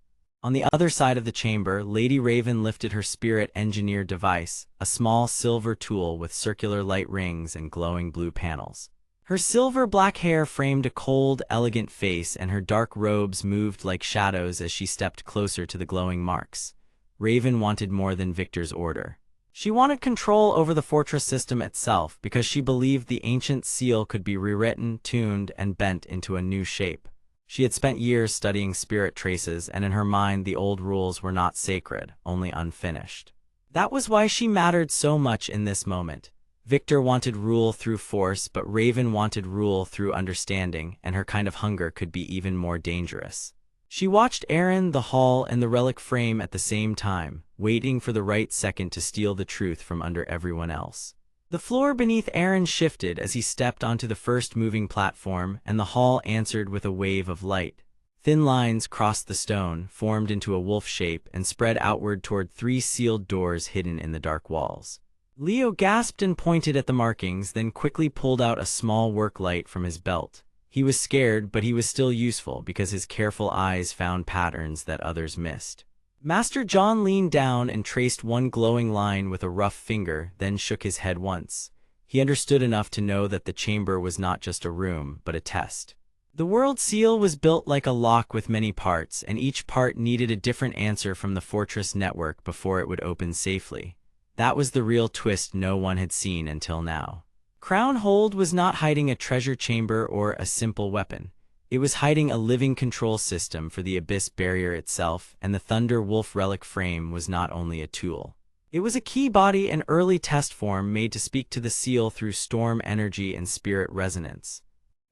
On the other side of the chamber, Lady Raven lifted her spirit-engineered device, a small silver tool with circular light rings and glowing blue panels. Her silver-black hair framed a cold, elegant face, and her dark robes moved like shadows as she stepped closer to the glowing marks. Raven wanted more than Victor's order. She wanted control over the fortress system itself because she believed the ancient seal could be rewritten, tuned, and bent into a new shape. She had spent years studying spirit traces, and in her mind the old rules were not sacred, only unfinished. That was why she mattered so much in this moment. Victor wanted rule through force, but Raven wanted rule through understanding, and her kind of hunger could be even more dangerous. She watched Aren, the hall, and the relic frame at the same time, waiting for the right second to steal the truth from under everyone else. The floor beneath Aren shifted as he stepped onto the first moving platform, and the hall answered with a wave of light. Thin lines crossed the stone, formed into a wolf shape, and spread outward toward 3 sealed doors hidden in the dark walls. Leo gasped and pointed at the markings, then quickly pulled out a small work light from his belt. He was scared, but he was still useful because his careful eyes found patterns that others missed. Master John leaned down and traced one glowing line with a rough finger, then shook his head once. He understood enough to know that the chamber was not just a room, but a test. The world seal was built like a lock with many parts, and each part needed a different answer from the fortress network before it would open safely. That was the real twist no one had seen until now. Crown Hold was not hiding a treasure chamber or a simple weapon. It was hiding a living control system for the Abyss Barrier itself, and the Thunder Wolf relic frame was not only a tool. It was a key body, an early test form made to speak to the seal through storm energy and spirit resonance.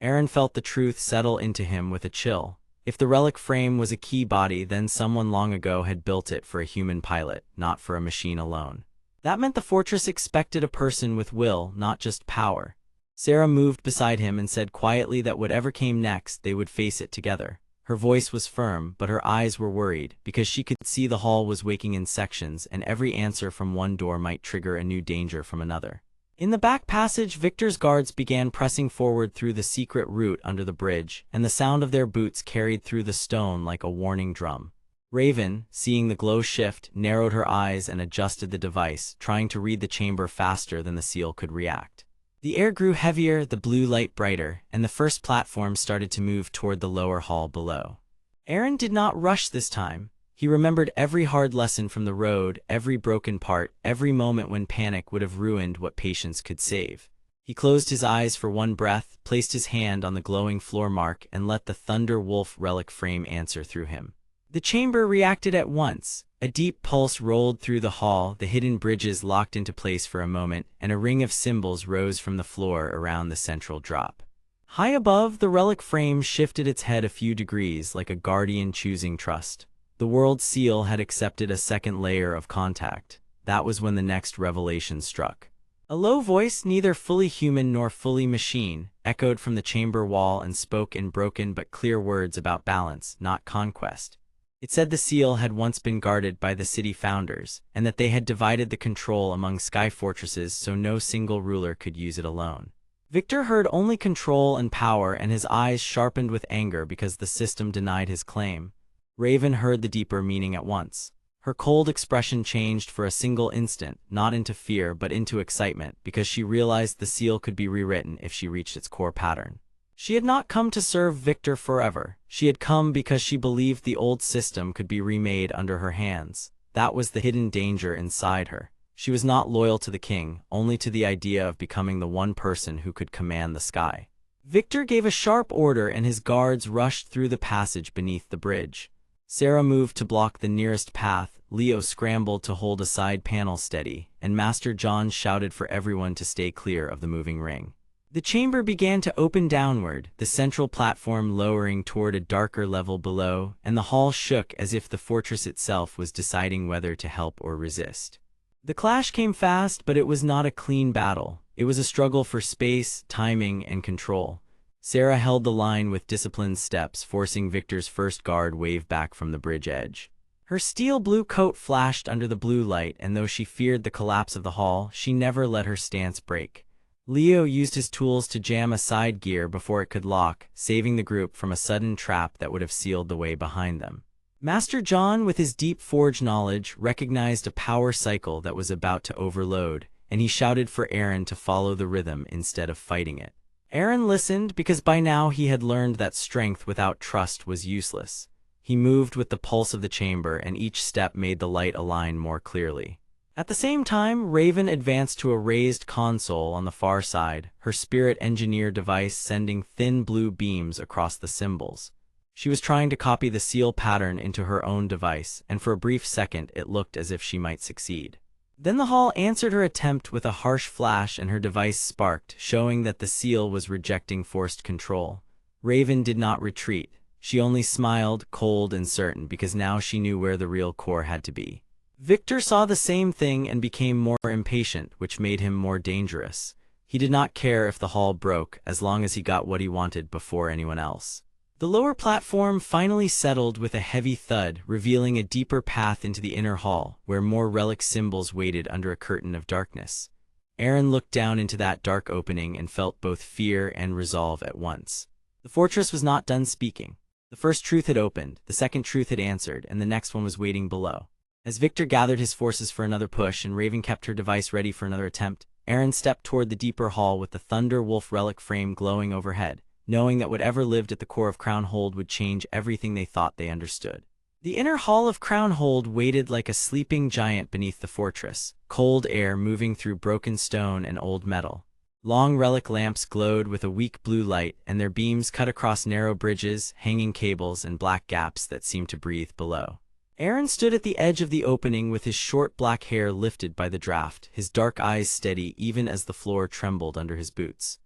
Aren felt the truth settle into him with a chill. If the relic frame was a key body, then someone long ago had built it for a human pilot, not for a machine alone. That meant the fortress expected a person with will, not just power. Sarah moved beside him and said quietly that whatever came next, they would face it together. Her voice was firm, but her eyes were worried, because she could see the hall was waking in sections, and every answer from one door might trigger a new danger from another. In the back passage, Victor's guards began pressing forward through the secret route under the bridge, and the sound of their boots carried through the stone like a warning drum. Raven, seeing the glow shift, narrowed her eyes and adjusted the device, trying to read the chamber faster than the seal could react. The air grew heavier, the blue light brighter, and the first platform started to move toward the lower hall below. Aren did not rush this time. He remembered every hard lesson from the road, every broken part, every moment when panic would have ruined what patience could save. He closed his eyes for one breath, placed his hand on the glowing floor mark, and let the Thunder Wolf relic frame answer through him. The chamber reacted at once. A deep pulse rolled through the hall, the hidden bridges locked into place for a moment, and a ring of symbols rose from the floor around the central drop. High above, the relic frame shifted its head a few degrees, like a guardian choosing trust. The world seal had accepted a second layer of contact. That was when the next revelation struck. A low voice, neither fully human nor fully machine, echoed from the chamber wall and spoke in broken but clear words about balance, not conquest. It said the seal had once been guarded by the city founders, and that they had divided the control among sky fortresses so no single ruler could use it alone. Victor heard only control and power, and his eyes sharpened with anger because the system denied his claim. Raven heard the deeper meaning at once. Her cold expression changed for a single instant, not into fear but into excitement, because she realized the seal could be rewritten if she reached its core pattern. She had not come to serve Victor forever. She had come because she believed the old system could be remade under her hands. That was the hidden danger inside her. She was not loyal to the king, only to the idea of becoming the one person who could command the sky. Victor gave a sharp order and his guards rushed through the passage beneath the bridge. Sarah moved to block the nearest path, Leo scrambled to hold a side panel steady, and Master John shouted for everyone to stay clear of the moving ring. The chamber began to open downward, the central platform lowering toward a darker level below, and the hall shook as if the fortress itself was deciding whether to help or resist. The clash came fast, but it was not a clean battle. It was a struggle for space, timing, and control. Sarah held the line with disciplined steps, forcing Victor's first guard wave back from the bridge edge. Her steel blue coat flashed under the blue light, and though she feared the collapse of the hall, she never let her stance break. Leo used his tools to jam a side gear before it could lock, saving the group from a sudden trap that would have sealed the way behind them. Master John, with his deep forge knowledge, recognized a power cycle that was about to overload, and he shouted for Aren to follow the rhythm instead of fighting it. Aren listened because by now he had learned that strength without trust was useless. He moved with the pulse of the chamber, and each step made the light align more clearly. At the same time, Raven advanced to a raised console on the far side, her spirit engineer device sending thin blue beams across the symbols. She was trying to copy the seal pattern into her own device, and for a brief second it looked as if she might succeed. Then the hall answered her attempt with a harsh flash and her device sparked, showing that the seal was rejecting forced control. Raven did not retreat. She only smiled, cold and certain, because now she knew where the real core had to be. Victor saw the same thing and became more impatient, which made him more dangerous. He did not care if the hall broke, as long as he got what he wanted before anyone else. The lower platform finally settled with a heavy thud, revealing a deeper path into the inner hall, where more relic symbols waited under a curtain of darkness. Aren looked down into that dark opening and felt both fear and resolve at once. The fortress was not done speaking. The first truth had opened, the second truth had answered, and the next one was waiting below. As Victor gathered his forces for another push and Raven kept her device ready for another attempt, Aren stepped toward the deeper hall with the Thunder Wolf relic frame glowing overhead, knowing that whatever lived at the core of Crownhold would change everything they thought they understood. The inner hall of Crownhold waited like a sleeping giant beneath the fortress, cold air moving through broken stone and old metal. Long relic lamps glowed with a weak blue light, and their beams cut across narrow bridges, hanging cables, and black gaps that seemed to breathe below. Aren stood at the edge of the opening with his short black hair lifted by the draft, his dark eyes steady even as the floor trembled under his boots.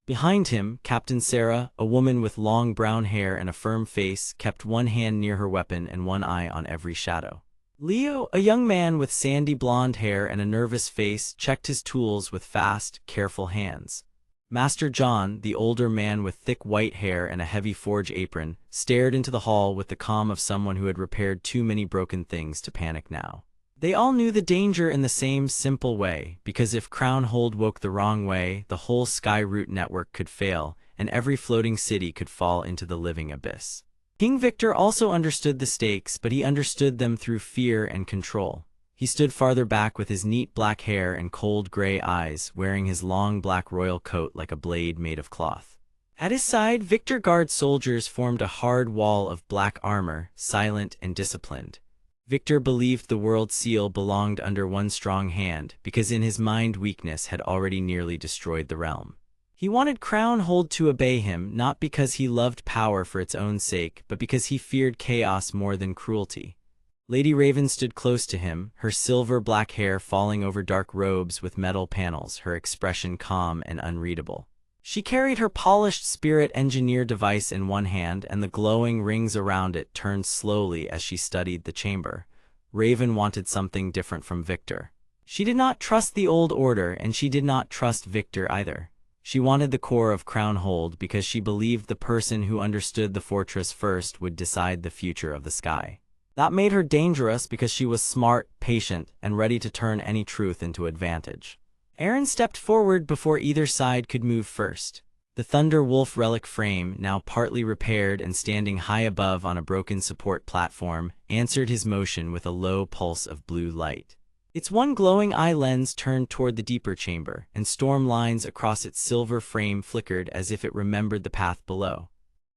Behind him, Captain Sarah, a woman with long brown hair and a firm face, kept one hand near her weapon and one eye on every shadow. Leo, a young man with sandy blonde hair and a nervous face, checked his tools with fast, careful hands. Master John, the older man with thick white hair and a heavy forge apron, stared into the hall with the calm of someone who had repaired too many broken things to panic now. They all knew the danger in the same simple way, because if Crownhold woke the wrong way, the whole sky route network could fail, and every floating city could fall into the living abyss. King Victor also understood the stakes, but he understood them through fear and control. He stood farther back with his neat black hair and cold gray eyes, wearing his long black royal coat like a blade made of cloth. At his side, Victor Guard soldiers formed a hard wall of black armor, silent and disciplined. Victor believed the world seal belonged under one strong hand, because in his mind weakness had already nearly destroyed the realm. He wanted Crownhold to obey him, not because he loved power for its own sake, but because he feared chaos more than cruelty. Lady Raven stood close to him, her silver black hair falling over dark robes with metal panels, her expression calm and unreadable. She carried her polished spirit engineer device in one hand, and the glowing rings around it turned slowly as she studied the chamber. Raven wanted something different from Victor. She did not trust the old order, and she did not trust Victor either. She wanted the core of Crownhold because she believed the person who understood the fortress first would decide the future of the sky. That made her dangerous because she was smart, patient, and ready to turn any truth into advantage. Aren stepped forward before either side could move first. The Thunder Wolf relic frame, now partly repaired and standing high above on a broken support platform, answered his motion with a low pulse of blue light. Its one glowing eye lens turned toward the deeper chamber, and storm lines across its silver frame flickered as if it remembered the path below.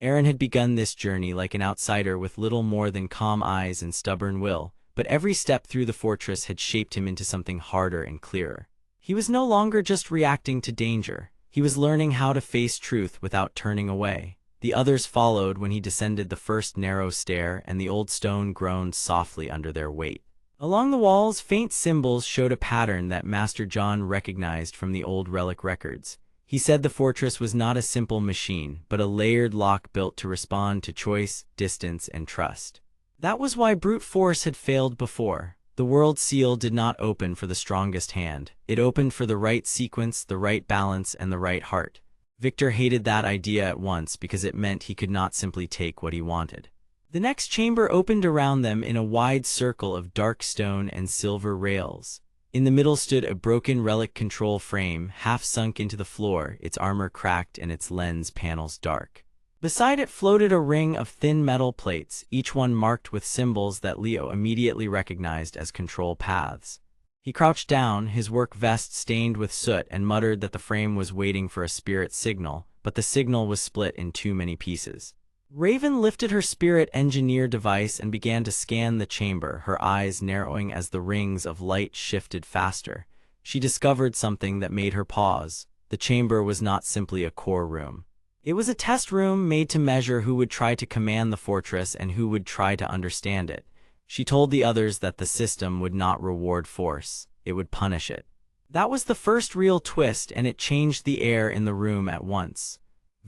Aren had begun this journey like an outsider with little more than calm eyes and stubborn will, but every step through the fortress had shaped him into something harder and clearer. He was no longer just reacting to danger. He was learning how to face truth without turning away. The others followed when he descended the first narrow stair, and the old stone groaned softly under their weight. Along the walls, faint symbols showed a pattern that Master John recognized from the old relic records. He said the fortress was not a simple machine, but a layered lock built to respond to choice, distance, and trust. That was why brute force had failed before. The world seal did not open for the strongest hand. It opened for the right sequence, the right balance, and the right heart. Victor hated that idea at once because it meant he could not simply take what he wanted. The next chamber opened around them in a wide circle of dark stone and silver rails. In the middle stood a broken relic control frame, half sunk into the floor, its armor cracked and its lens panels dark. Beside it floated a ring of thin metal plates, each one marked with symbols that Leo immediately recognized as control paths. He crouched down, his work vest stained with soot, and muttered that the frame was waiting for a spirit signal, but the signal was split in too many pieces. Raven lifted her spirit engineer device and began to scan the chamber, her eyes narrowing as the rings of light shifted faster. She discovered something that made her pause. The chamber was not simply a core room. It was a test room made to measure who would try to command the fortress and who would try to understand it. She told the others that the system would not reward force, it would punish it. That was the first real twist, and it changed the air in the room at once.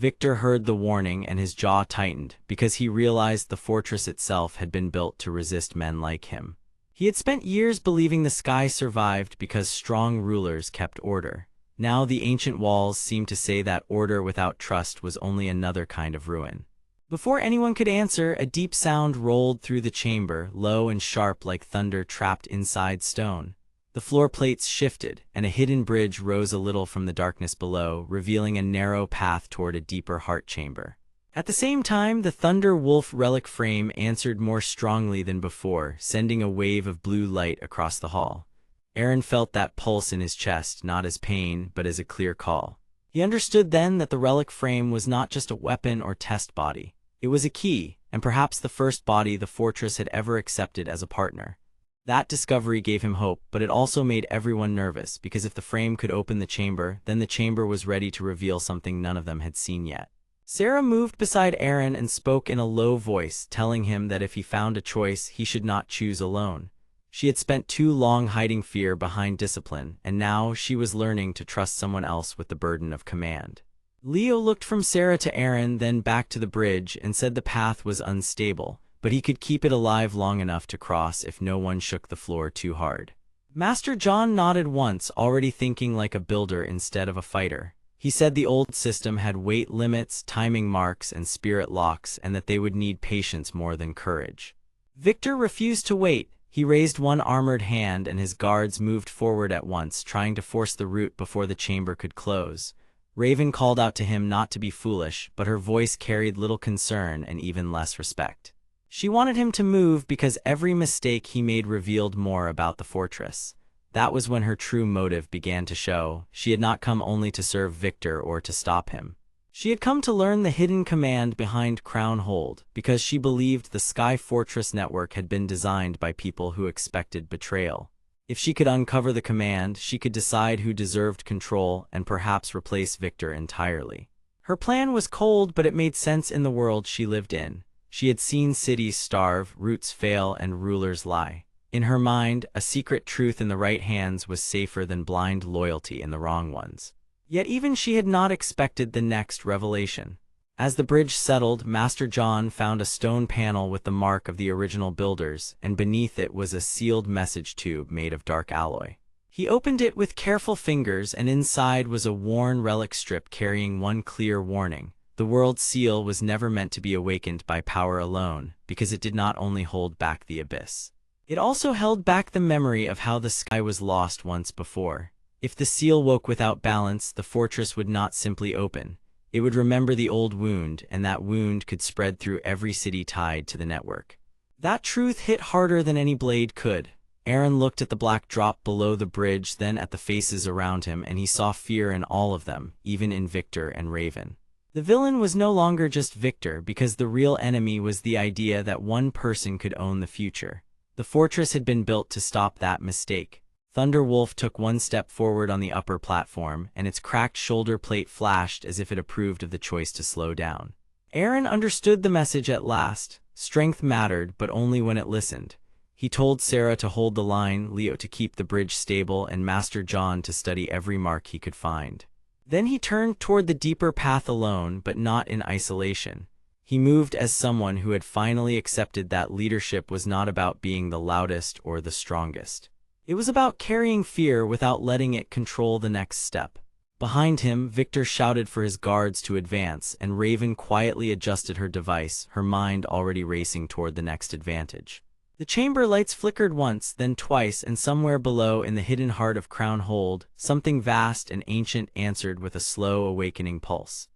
Victor heard the warning and his jaw tightened, because he realized the fortress itself had been built to resist men like him. He had spent years believing the sky survived because strong rulers kept order. Now the ancient walls seemed to say that order without trust was only another kind of ruin. Before anyone could answer, a deep sound rolled through the chamber, low and sharp like thunder trapped inside stone. The floor plates shifted, and a hidden bridge rose a little from the darkness below, revealing a narrow path toward a deeper heart chamber. At the same time, the Thunder Wolf relic frame answered more strongly than before, sending a wave of blue light across the hall. Aren felt that pulse in his chest, not as pain, but as a clear call. He understood then that the relic frame was not just a weapon or test body. It was a key, and perhaps the first body the fortress had ever accepted as a partner. That discovery gave him hope, but it also made everyone nervous, because if the frame could open the chamber, then the chamber was ready to reveal something none of them had seen yet. Sarah moved beside Aren and spoke in a low voice, telling him that if he found a choice, he should not choose alone. She had spent too long hiding fear behind discipline, and now she was learning to trust someone else with the burden of command. Leo looked from Sarah to Aren, then back to the bridge, and said the path was unstable, but he could keep it alive long enough to cross if no one shook the floor too hard. Master John nodded once, already thinking like a builder instead of a fighter. He said the old system had weight limits, timing marks, and spirit locks, and that they would need patience more than courage. Victor refused to wait. He raised one armored hand, and his guards moved forward at once, trying to force the route before the chamber could close. Raven called out to him not to be foolish, but her voice carried little concern and even less respect. She wanted him to move because every mistake he made revealed more about the fortress. That was when her true motive began to show. She had not come only to serve Victor or to stop him. She had come to learn the hidden command behind Crown Hold, because she believed the Sky Fortress network had been designed by people who expected betrayal. If she could uncover the command, she could decide who deserved control and perhaps replace Victor entirely. Her plan was cold, but it made sense in the world she lived in. She had seen cities starve, roots fail, and rulers lie. In her mind, a secret truth in the right hands was safer than blind loyalty in the wrong ones. Yet even she had not expected the next revelation. As the bridge settled, Master John found a stone panel with the mark of the original builders, and beneath it was a sealed message tube made of dark alloy. He opened it with careful fingers, and inside was a worn relic strip carrying one clear warning. the world's seal was never meant to be awakened by power alone, because it did not only hold back the abyss. It also held back the memory of how the sky was lost once before. If the seal woke without balance, the fortress would not simply open. It would remember the old wound, and that wound could spread through every city tied to the network. That truth hit harder than any blade could. Aren looked at the black drop below the bridge, then at the faces around him, and he saw fear in all of them, even in Victor and Raven. The villain was no longer just Victor, because the real enemy was the idea that one person could own the future. The fortress had been built to stop that mistake. Thunderwolf took one step forward on the upper platform, and its cracked shoulder plate flashed as if it approved of the choice to slow down. Aren understood the message at last. Strength mattered, but only when it listened. He told Sarah to hold the line, Leo to keep the bridge stable, and Master John to study every mark he could find. Then he turned toward the deeper path alone, but not in isolation. He moved as someone who had finally accepted that leadership was not about being the loudest or the strongest. It was about carrying fear without letting it control the next step. Behind him, Victor shouted for his guards to advance, and Raven quietly adjusted her device, her mind already racing toward the next advantage. The chamber lights flickered once, then twice, and somewhere below in the hidden heart of Crown Hold, something vast and ancient answered with a slow, awakening pulse.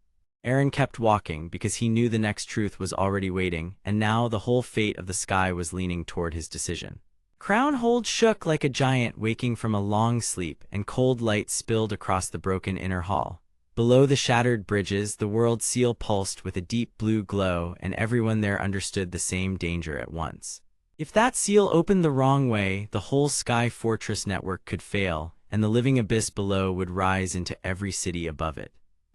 Aren kept walking because he knew the next truth was already waiting, and now the whole fate of the sky was leaning toward his decision. Crown Hold shook like a giant waking from a long sleep, and cold light spilled across the broken inner hall. Below the shattered bridges, the world seal pulsed with a deep blue glow, and everyone there understood the same danger at once. If that seal opened the wrong way, the whole Sky Fortress network could fail, and the living abyss below would rise into every city above it.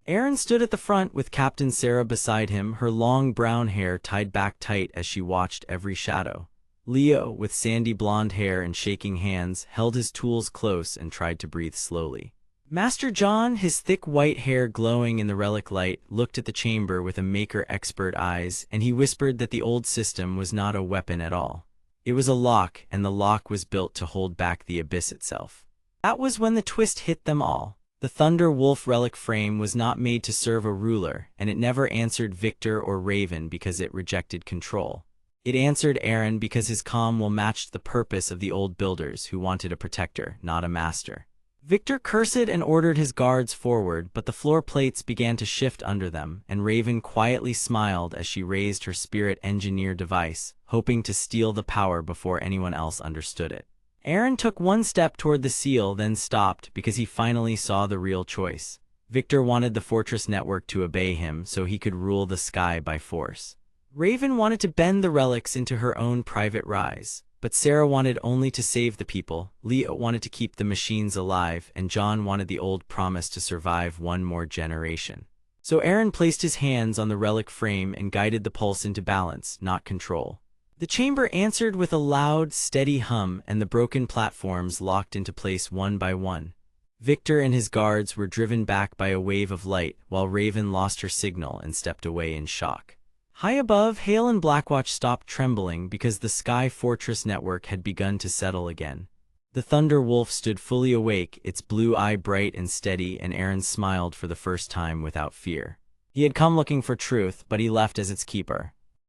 Aren stood at the front with Captain Sarah beside him, her long brown hair tied back tight as she watched every shadow. Leo, with sandy blonde hair and shaking hands, held his tools close and tried to breathe slowly. Master John, his thick white hair glowing in the relic light, looked at the chamber with a maker-expert eyes, and he whispered that the old system was not a weapon at all. It was a lock, and the lock was built to hold back the abyss itself. That was when the twist hit them all. The Thunder Wolf relic frame was not made to serve a ruler, and it never answered Victor or Raven because it rejected control. It answered Aren because his calm will matched the purpose of the old builders who wanted a protector, not a master. Victor cursed and ordered his guards forward, but the floor plates began to shift under them, and Raven quietly smiled as she raised her spirit engineer device, hoping to steal the power before anyone else understood it. Aren took one step toward the seal, then stopped because he finally saw the real choice. Victor wanted the fortress network to obey him so he could rule the sky by force. Raven wanted to bend the relics into her own private rise, but Sarah wanted only to save the people, Leo wanted to keep the machines alive, and John wanted the old promise to survive one more generation. So Aren placed his hands on the relic frame and guided the pulse into balance, not control. The chamber answered with a loud, steady hum, and the broken platforms locked into place one by one. Victor and his guards were driven back by a wave of light, while Raven lost her signal and stepped away in shock. High above, Hale and Blackwatch stopped trembling because the Sky Fortress network had begun to settle again. The Thunder Wolf stood fully awake, its blue eye bright and steady, and Aren smiled for the first time without fear. He had come looking for truth, but he left as its keeper.